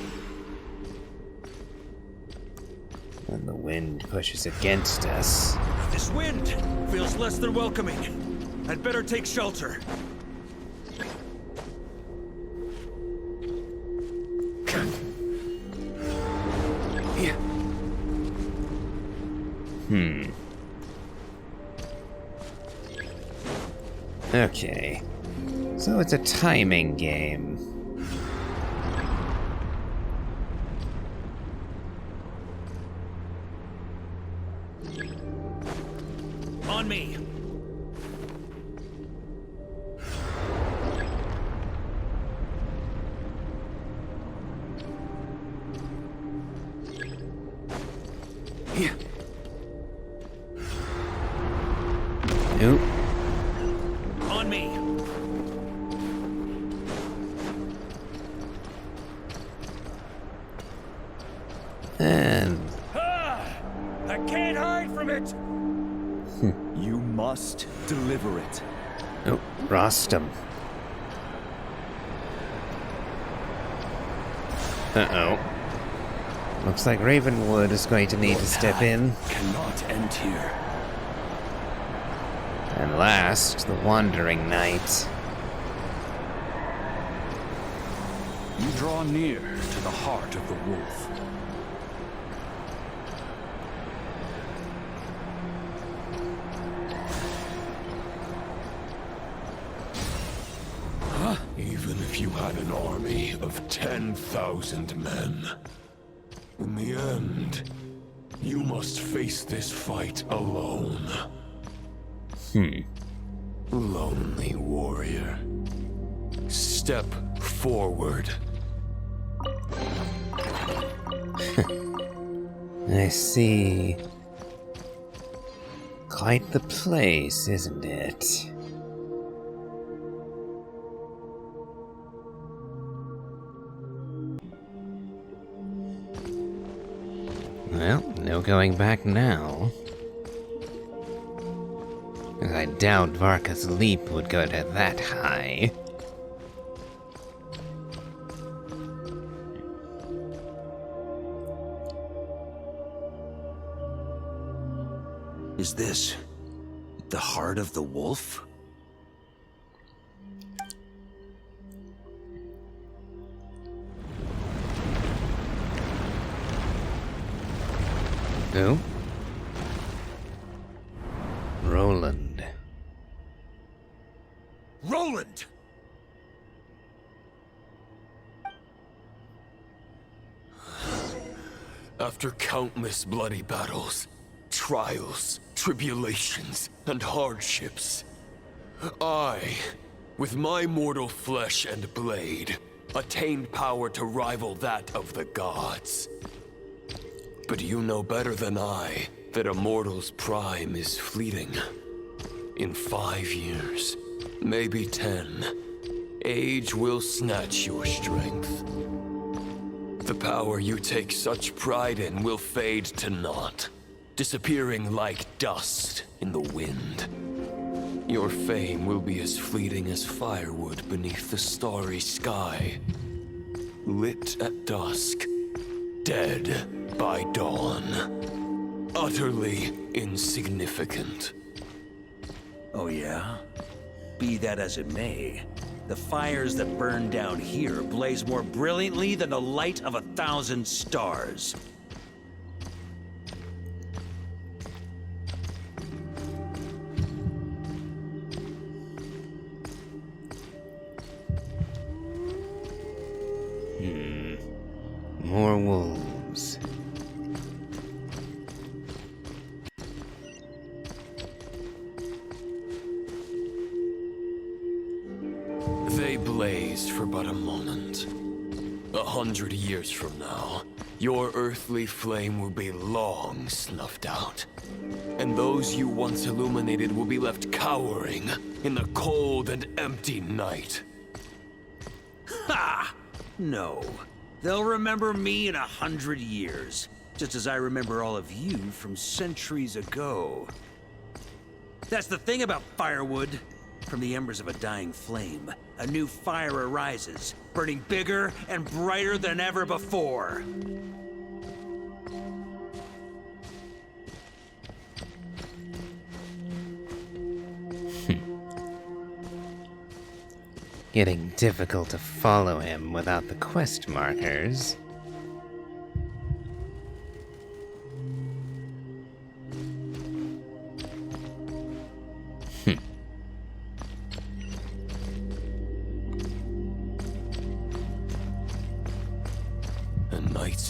When the wind pushes against us. This wind feels less than welcoming. I'd better take shelter. Okay. So it's a timing game. On me! Nope. On me! And... I can't hide from it! You must deliver it. Oh, Rostam. Uh-oh. Looks like Ravenwood is going to need to step in. Cannot end here. And last, the Wandering Knight. You draw near to the heart of the wolf. Even if you had an army of 10,000 men, in the end, you must face this fight alone. Lonely warrior. Step forward. I see. Quite the place, isn't it? Well, no going back now. I doubt Varka's leap would go to that high. Is this the heart of the wolf? Who? Roland. Roland! After countless bloody battles, trials, tribulations, and hardships, I, with my mortal flesh and blade, attained power to rival that of the gods. But you know better than I that a mortal's prime is fleeting. In 5 years, maybe 10, age will snatch your strength. The power you take such pride in will fade to naught, disappearing like dust in the wind. Your fame will be as fleeting as firewood beneath the starry sky, lit at dusk, dead by dawn, utterly insignificant. Oh yeah? Be that as it may, the fires that burn down here blaze more brilliantly than the light of 1,000 stars. More wolves. They blazed for but a moment. 100 years from now, your earthly flame will be long snuffed out. And those you once illuminated will be left cowering in the cold and empty night. Ha! No. They'll remember me in 100 years, just as I remember all of you from centuries ago. That's the thing about firewood. From the embers of a dying flame, a new fire arises, burning bigger and brighter than ever before. Getting difficult to follow him without the quest markers.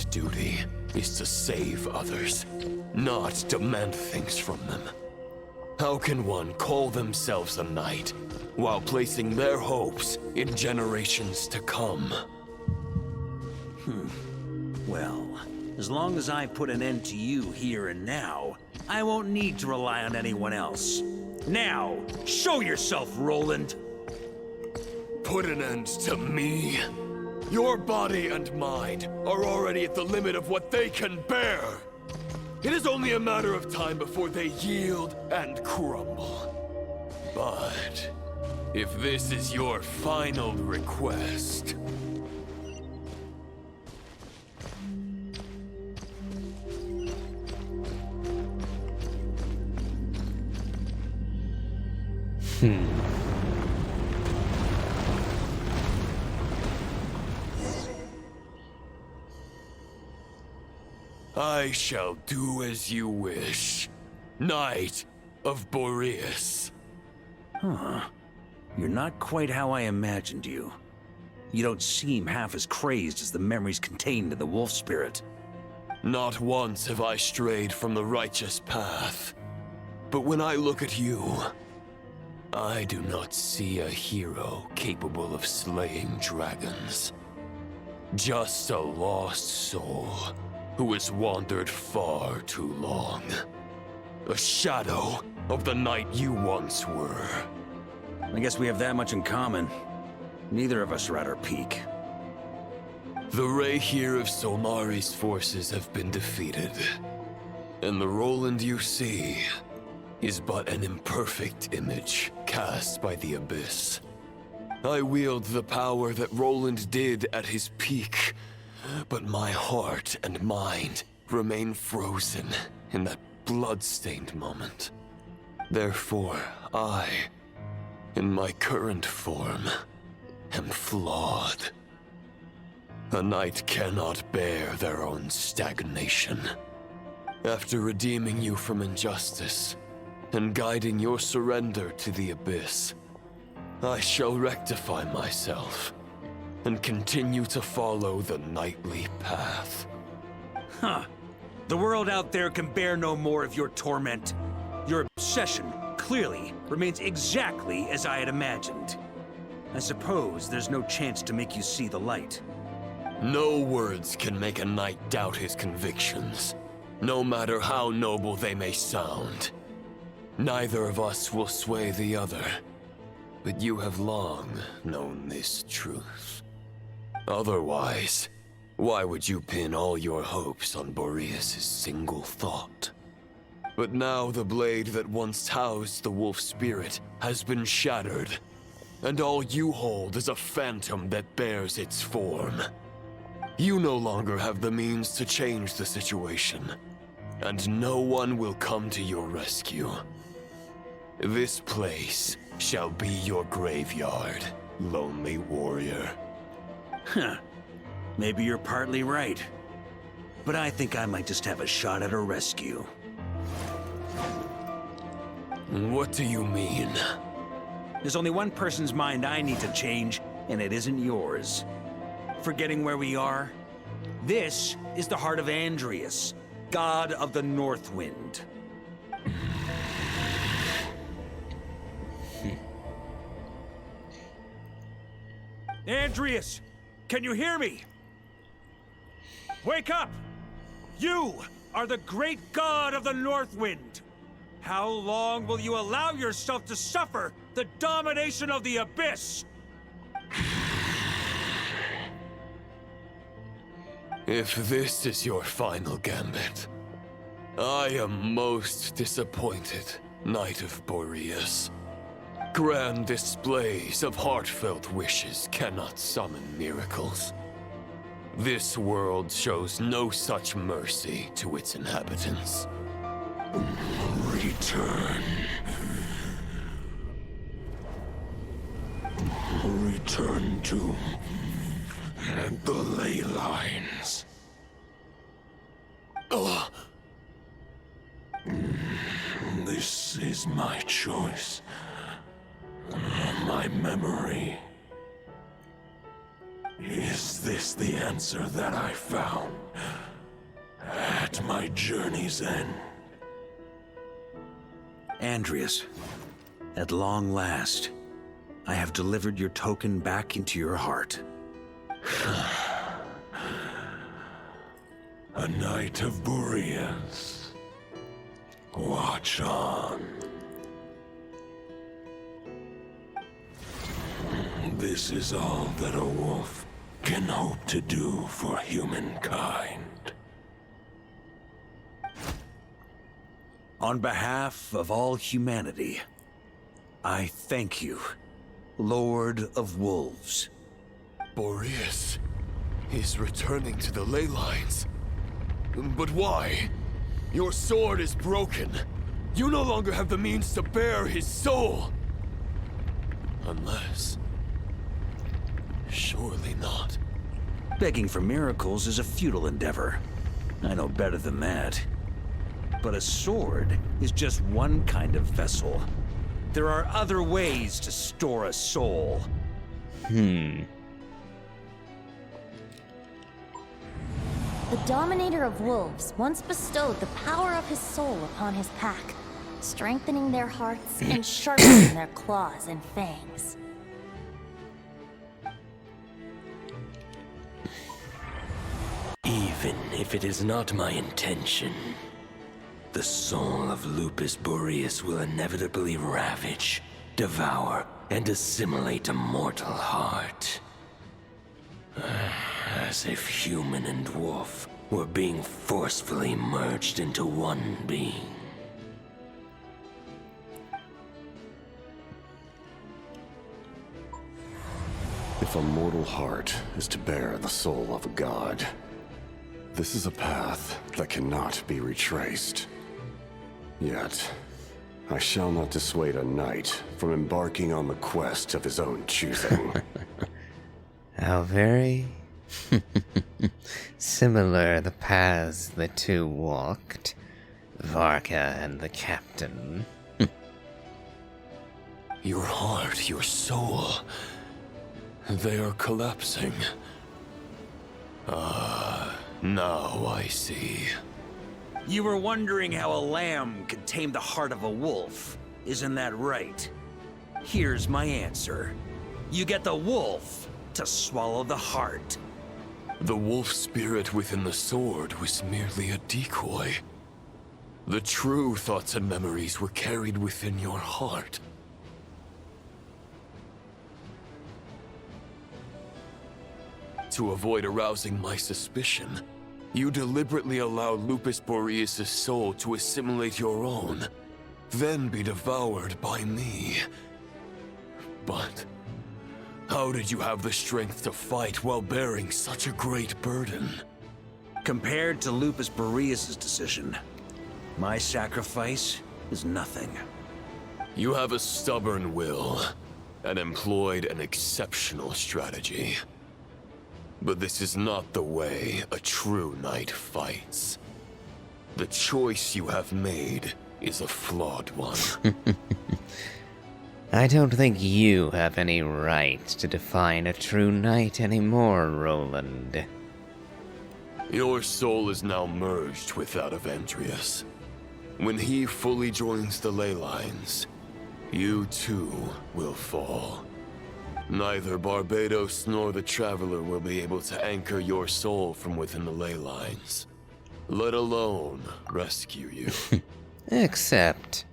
duty is to save others, not demand things from them. How can one call themselves a knight while placing their hopes in generations to come? Well, as long as I put an end to you here and now, I won't need to rely on anyone else. Now, show yourself, Roland! Put an end to me? Your body and mind are already at the limit of what they can bear. It is only a matter of time before they yield and crumble. But if this is your final request... I shall do as you wish, Knight of Boreas. Huh. You're not quite how I imagined you. You don't seem half as crazed as the memories contained in the wolf spirit. Not once have I strayed from the righteous path. But when I look at you, I do not see a hero capable of slaying dragons. Just a lost soul who has wandered far too long. A shadow of the knight you once were. I guess we have that much in common. Neither of us are at our peak. The Rayhir of Solmari's forces have been defeated. And the Roland you see is but an imperfect image cast by the Abyss. I wield the power that Roland did at his peak, but my heart and mind remain frozen in that blood-stained moment. Therefore, I, in my current form, am flawed. A knight cannot bear their own stagnation. After redeeming you from injustice, and guiding your surrender to the Abyss, I shall rectify myself, and continue to follow the knightly path. Huh. The world out there can bear no more of your torment. Your obsession, clearly, remains exactly as I had imagined. I suppose there's no chance to make you see the light. No words can make a knight doubt his convictions, no matter how noble they may sound. Neither of us will sway the other, but you have long known this truth. Otherwise, why would you pin all your hopes on Boreas' single thought? But now the blade that once housed the wolf spirit has been shattered, and all you hold is a phantom that bears its form. You no longer have the means to change the situation, and no one will come to your rescue. This place shall be your graveyard, lonely warrior. Huh. Maybe you're partly right. But I think I might just have a shot at a rescue. What do you mean? There's only one person's mind I need to change, and it isn't yours. Forgetting where we are? This is the heart of Andrias, god of the North Wind. Andrias! Can you hear me? Wake up! You are the great god of the North Wind! How long will you allow yourself to suffer the domination of the Abyss? If this is your final gambit, I am most disappointed, Knight of Boreas. Grand displays of heartfelt wishes cannot summon miracles. This world shows no such mercy to its inhabitants. Return. Return to the ley lines. This is my choice. My memory. Is this the answer that I found? at my journey's end. Andreas, at long last, I have delivered your token back into your heart. A knight of Boreas. Watch on. This is all that a wolf can hope to do for humankind. On behalf of all humanity, I thank you, Lord of Wolves. Boreas is returning to the ley lines. But why? Your sword is broken. You no longer have the means to bear his soul. Unless... surely not. Begging for miracles is a futile endeavor. I know better than that. But a sword is just one kind of vessel. There are other ways to store a soul. The Dominator of Wolves once bestowed the power of his soul upon his pack, strengthening their hearts and sharpening their claws and fangs. Even if it is not my intention, the soul of Lupis Boreas will inevitably ravage, devour, and assimilate a mortal heart. As if human and wolf were being forcefully merged into one being. If a mortal heart is to bear the soul of a god, this is a path that cannot be retraced. Yet, I shall not dissuade a knight from embarking on the quest of his own choosing. How very similar the paths the two walked, Varka and the captain. Your heart, your soul, they are collapsing. Now I see. You were wondering how a lamb could tame the heart of a wolf, isn't that right? Here's my answer. You get the wolf to swallow the heart. The wolf spirit within the sword was merely a decoy. The true thoughts and memories were carried within your heart. To avoid arousing my suspicion, you deliberately allowed Lupis Boreas' soul to assimilate your own, then be devoured by me. But how did you have the strength to fight while bearing such a great burden? Compared to Lupis Boreas' decision, my sacrifice is nothing. You have a stubborn will, and employed an exceptional strategy. But this is not the way a true knight fights. The choice you have made is a flawed one. I don't think you have any right to define a true knight anymore, Roland. Your soul is now merged with that of Andreas. When he fully joins the ley lines, you too will fall. Neither Barbados nor the Traveler will be able to anchor your soul from within the ley lines, let alone rescue you. Except,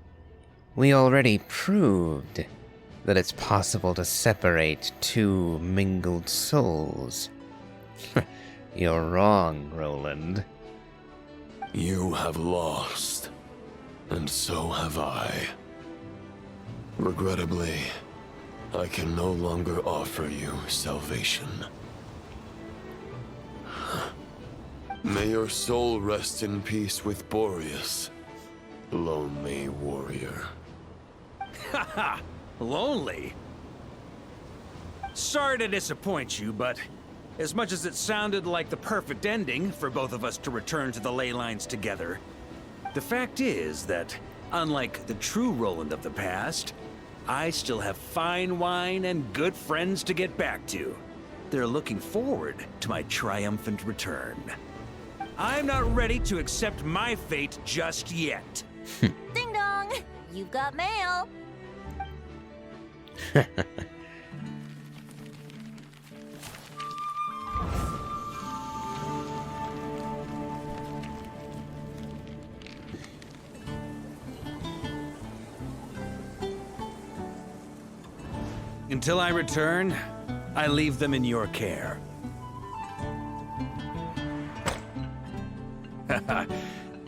we already proved that it's possible to separate two mingled souls. You're wrong, Roland. You have lost, and so have I. Regrettably, I can no longer offer you salvation. May your soul rest in peace with Boreas, lonely warrior. Haha! Lonely? Sorry to disappoint you, but as much as it sounded like the perfect ending for both of us to return to the ley lines together, the fact is that, unlike the true Roland of the past, I still have fine wine and good friends to get back to. They're looking forward to my triumphant return. I'm not ready to accept my fate just yet. Ding dong! You've got mail! Until I return, I leave them in your care.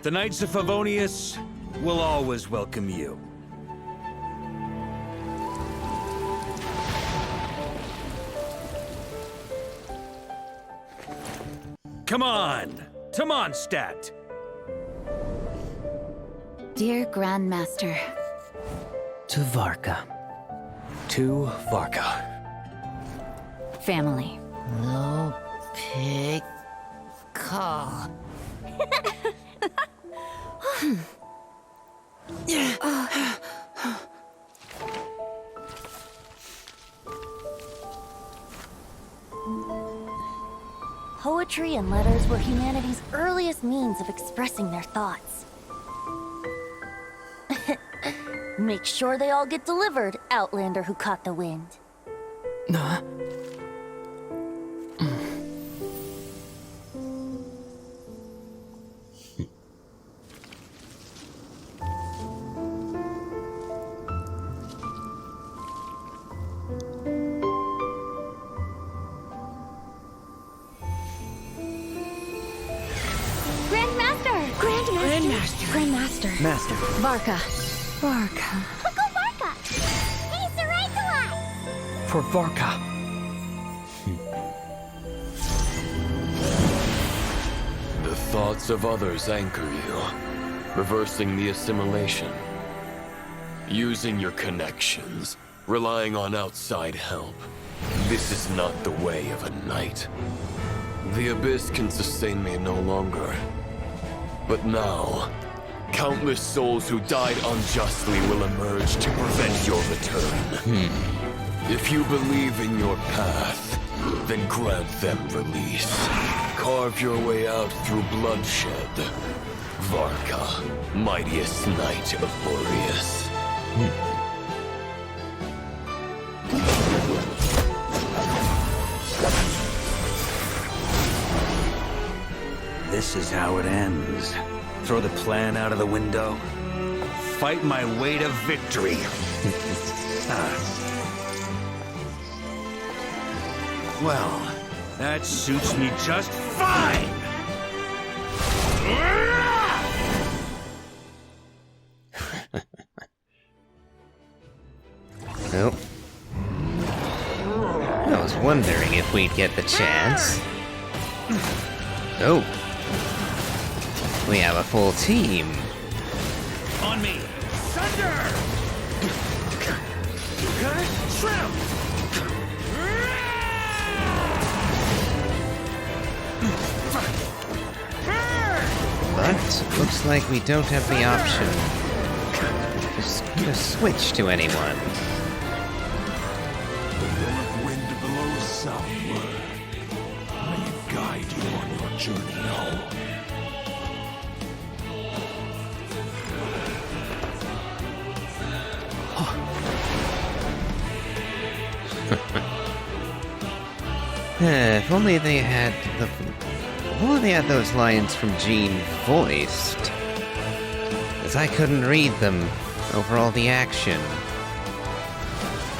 The Knights of Favonius will always welcome you. Come on, to Mondstadt. Dear Grandmaster. To Varka. To Varka. Family. No pig call. Poetry and letters were humanity's earliest means of expressing their thoughts. Make sure they all get delivered, Outlander who caught the wind. Grandmaster. Master. Varka. Uncle Varka! He's the right to us! For Varka. The thoughts of others anchor you, reversing the assimilation. Using your connections, relying on outside help. This is not the way of a knight. The Abyss can sustain me no longer. But now, countless souls who died unjustly will emerge to prevent your return. If you believe in your path, then grant them release. Carve your way out through bloodshed. Varka, mightiest knight of Boreas. This is how it ends. Throw the plan out of the window. Fight my way to victory. Well, that suits me just fine! Nope. I was wondering if we'd get the chance. Oh. We have a full team. On me! Thunder! Shrimp! But looks like we don't have the option to switch to anyone. The wind blows southward. May it guide you on your journey home. If only they had those lines from Jean voiced. As I couldn't read them over all the action.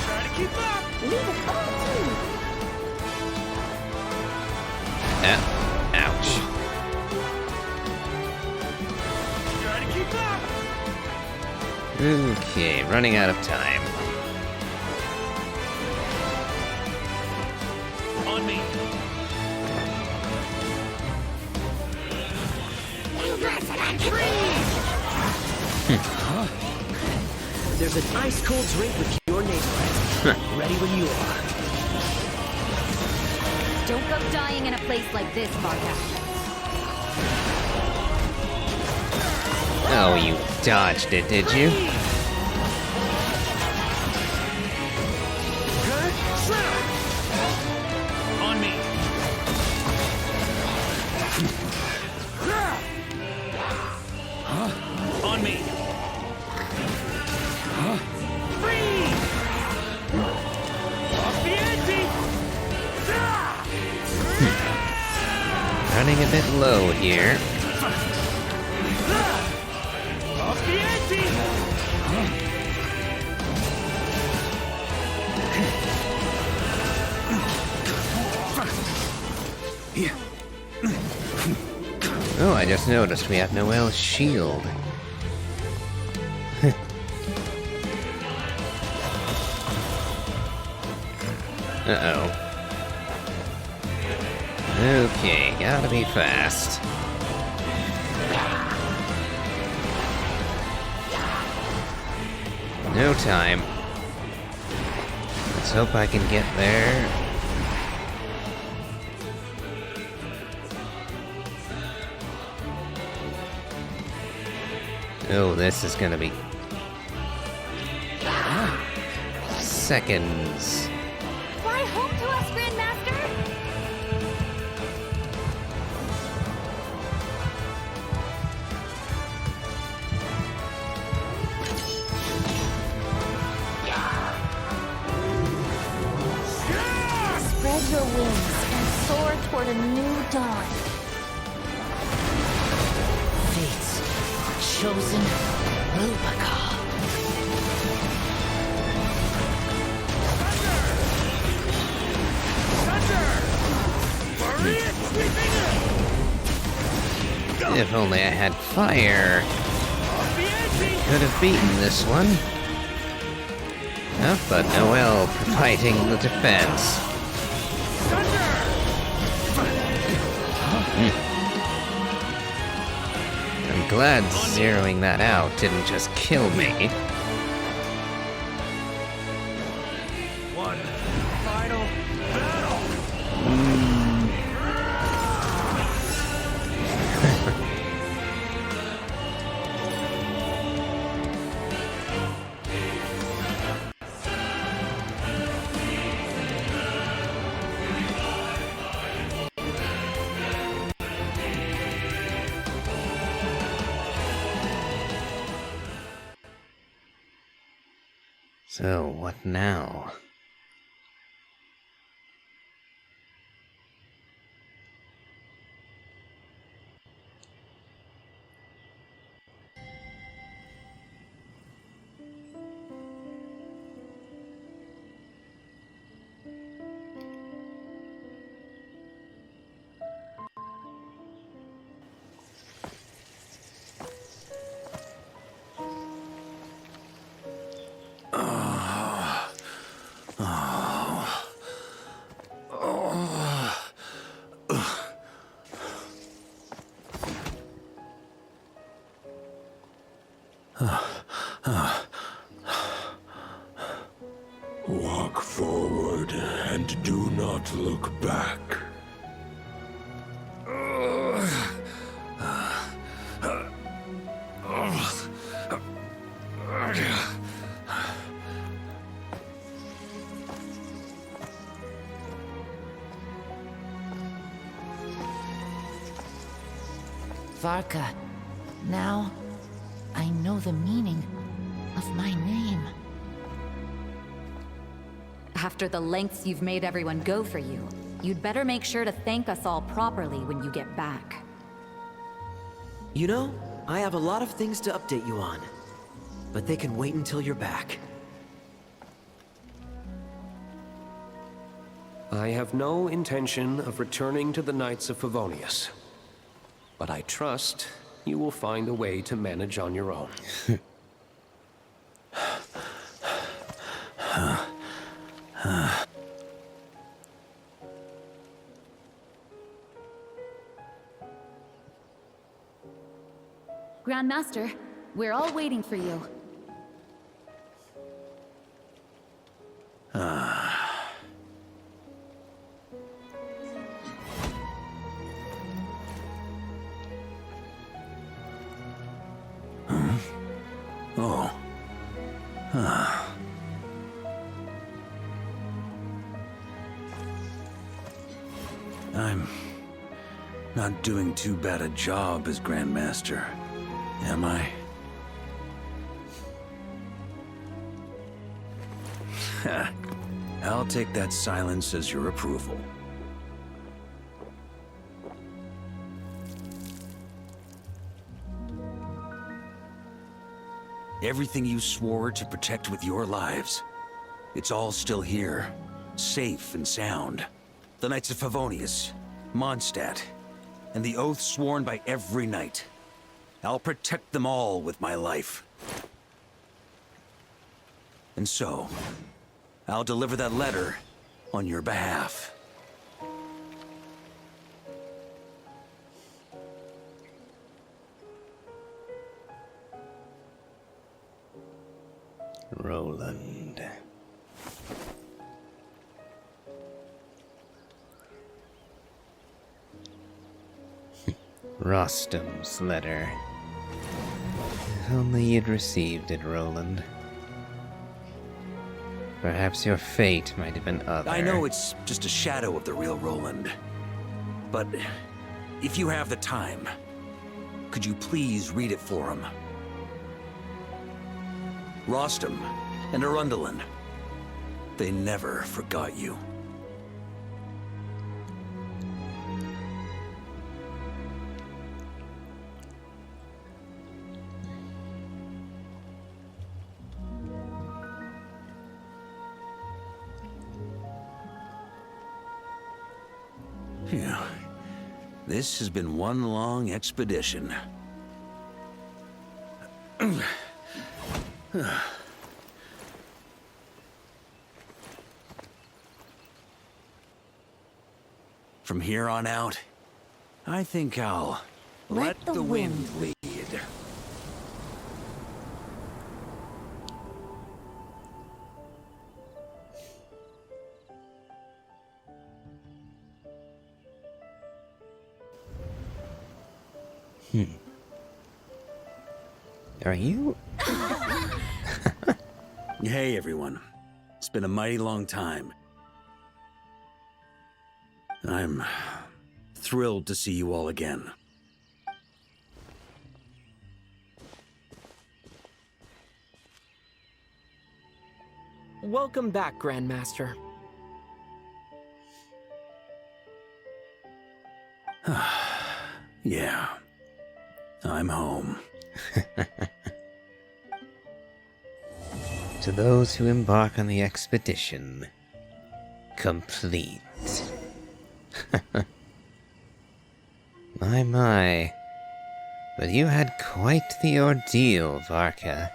Try to keep up! Ouch. Try to keep up! Okay, running out of time. On me! There's an ice-cold drink with your name on it. Ready when you are. Don't go dying in a place like this, Varka. Oh, you dodged it, did you? On me! on me! Freeze! Off the ante! Running a bit low here. Off the ante! Oh, I just noticed we have Noel's shield. Uh-oh. Okay, gotta be fast. No time. Let's hope I can get there. Oh, this is gonna be... seconds. Fly home to us, Grandmaster! Spread your wings and soar toward a new dawn. Fate's chosen Lupaka. If only I had fire, could have beaten this one. Oh, but Noel providing the defense. I'm glad zeroing that out didn't just kill me. One final battle! So, what now? Walk forward and do not look back. Varka, now I know the meaning of my name. After the lengths you've made everyone go for you, you'd better make sure to thank us all properly when you get back. You know, I have a lot of things to update you on, but they can wait until you're back. I have no intention of returning to the Knights of Favonius, but I trust you will find a way to manage on your own. Grandmaster, we're all waiting for you. Oh. I'm not doing too bad a job as Grandmaster, am I? I'll take that silence as your approval. Everything you swore to protect with your lives, it's all still here, safe and sound. The Knights of Favonius, Mondstadt, and the oath sworn by every knight. I'll protect them all with my life. And so, I'll deliver that letter on your behalf. Roland. Rostam's letter. If only you'd received it, Roland. Perhaps your fate might have been other. I know it's just a shadow of the real Roland. But if you have the time, could you please read it for him? Rostam and Arundelen, they never forgot you. Phew. This has been one long expedition. From here on out, I think I'll let the wind lead. Are you? Hey, everyone. It's been a mighty long time. I'm thrilled to see you all again. Welcome back, Grandmaster. Yeah. I'm home. To those who embark on the expedition, complete. My. But you had quite the ordeal, Varka.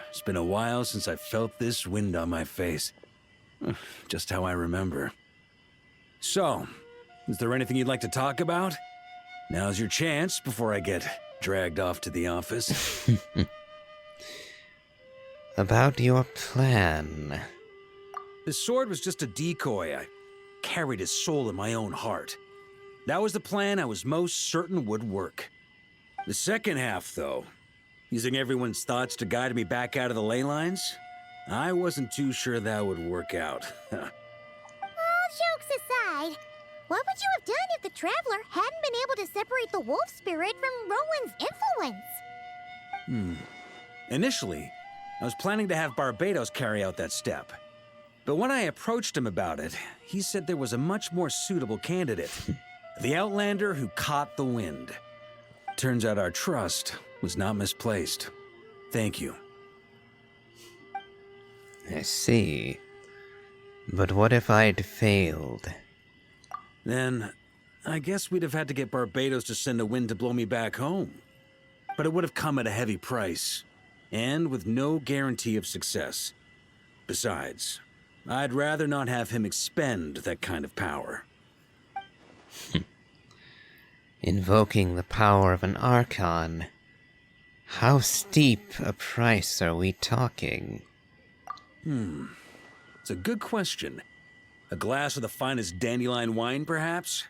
It's been a while since I felt this wind on my face. Just how I remember. So, is there anything you'd like to talk about? Now's your chance before I get dragged off to the office. About your plan. The sword was just a decoy. I carried his soul in my own heart. That was the plan I was most certain would work. The second half, though, using everyone's thoughts to guide me back out of the ley lines, I wasn't too sure that would work out. All jokes aside, what would you have done if the Traveler hadn't been able to separate the wolf spirit from Roland's influence? Initially, I was planning to have Barbados carry out that step. But when I approached him about it, he said there was a much more suitable candidate. The Outlander who caught the wind. Turns out our trust was not misplaced. Thank you. I see. But what if I'd failed? Then, I guess we'd have had to get Barbados to send a wind to blow me back home. But it would have come at a heavy price, and with no guarantee of success. Besides, I'd rather not have him expend that kind of power. Invoking the power of an Archon. How steep a price are we talking? It's a good question. A glass of the finest dandelion wine, perhaps?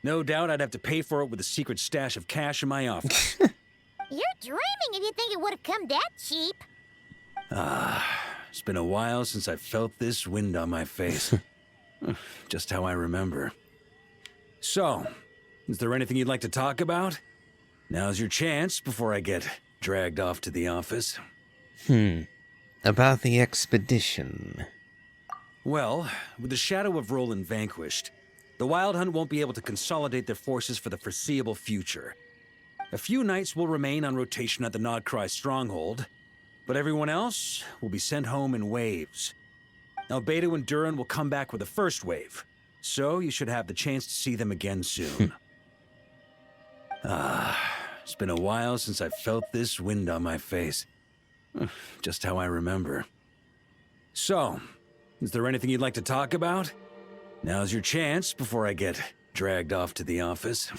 No doubt I'd have to pay for it with a secret stash of cash in my office. You're dreaming if you think it would have come that cheap. it's been a while since I felt this wind on my face. Just how I remember. So, is there anything you'd like to talk about? Now's your chance before I get dragged off to the office. About the expedition. Well, with the shadow of Roland vanquished, the Wild Hunt won't be able to consolidate their forces for the foreseeable future. A few knights will remain on rotation at the Nodcry stronghold, but everyone else will be sent home in waves. Albedo and Duran will come back with the first wave, so you should have the chance to see them again soon. It's been a while since I felt this wind on my face. Just how I remember. So, is there anything you'd like to talk about? Now's your chance before I get dragged off to the office.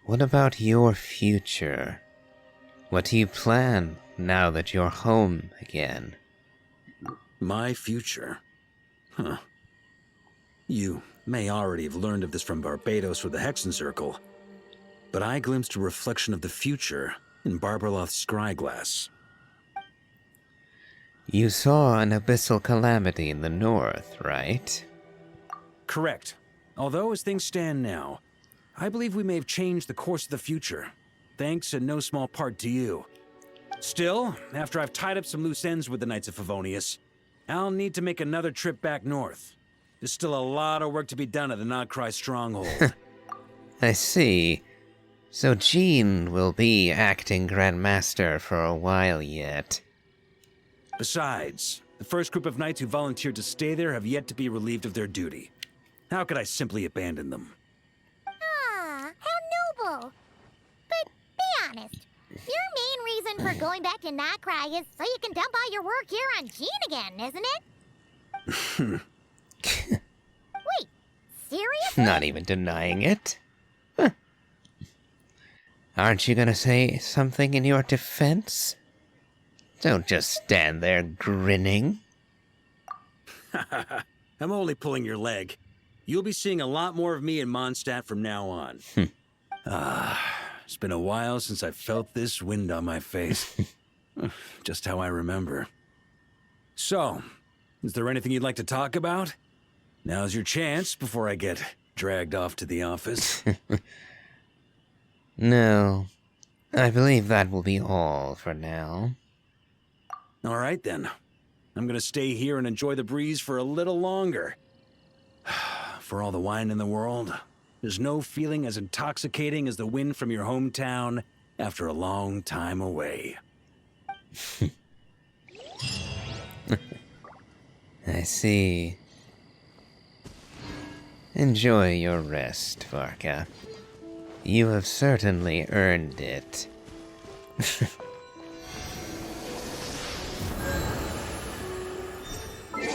What about your future? What do you plan now that you're home again? My future? Huh. You may already have learned of this from Barbados or the Hexen Circle, but I glimpsed a reflection of the future in Barbarloth's scryglass. You saw an abyssal calamity in the north, right? Correct. Although, as things stand now, I believe we may have changed the course of the future, thanks in no small part to you. Still, after I've tied up some loose ends with the Knights of Favonius, I'll need to make another trip back north. There's still a lot of work to be done at the Nodcry stronghold. I see. So Jean will be acting Grandmaster for a while yet. Besides, the first group of knights who volunteered to stay there have yet to be relieved of their duty. How could I simply abandon them? Ah, how noble. But be honest, your main reason for going back to Nodcry is so you can dump all your work here on Jean again, isn't it? Wait, seriously? Not even denying it. Huh. Aren't you gonna say something in your defense? Don't just stand there grinning. I'm only pulling your leg. You'll be seeing a lot more of me in Mondstadt from now on. It's been a while since I felt this wind on my face. Just how I remember. So, is there anything you'd like to talk about? Now's your chance before I get dragged off to the office. No, I believe that will be all for now. All right then. I'm gonna stay here and enjoy the breeze for a little longer. For all the wine in the world, there's no feeling as intoxicating as the wind from your hometown after a long time away. I see. Enjoy your rest, Varka. You have certainly earned it.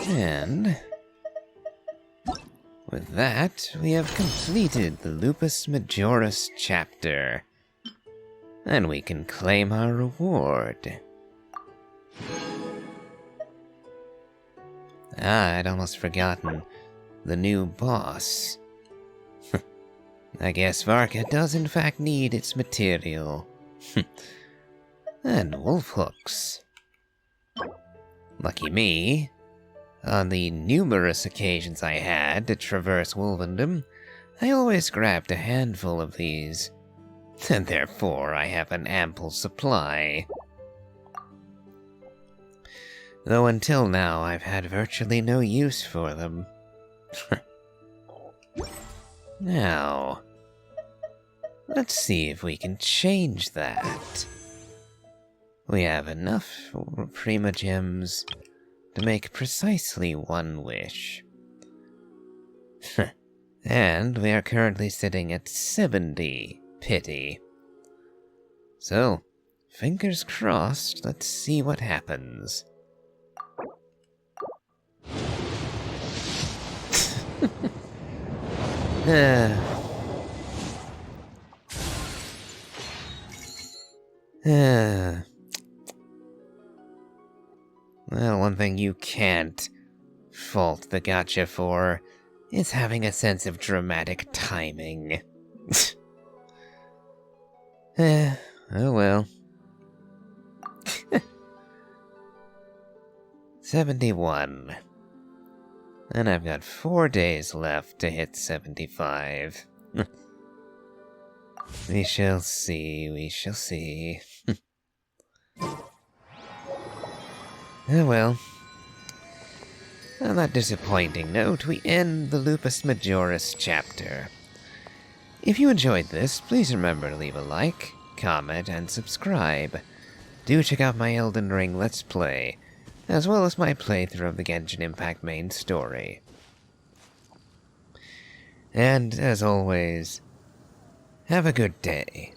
And with that, we have completed the Lupis Majoris chapter. And we can claim our reward. I'd almost forgotten the new boss. I guess Varka does in fact need its material. And wolf hooks. Lucky me. On the numerous occasions I had to traverse Wolvendom, I always grabbed a handful of these. And therefore I have an ample supply. Though until now I've had virtually no use for them. Now, let's see if we can change that. We have enough Prima Gems to make precisely one wish. And we are currently sitting at 70 pity. So, fingers crossed, let's see what happens. Well, one thing you can't fault the gacha for is having a sense of dramatic timing. Oh well. 71. And I've got 4 days left to hit 75. We shall see, we shall see. Oh well. On that disappointing note, we end the Lupis Majoris chapter. If you enjoyed this, please remember to leave a like, comment, and subscribe. Do check out my Elden Ring Let's Play, as well as my playthrough of the Genshin Impact main story. And, as always, have a good day.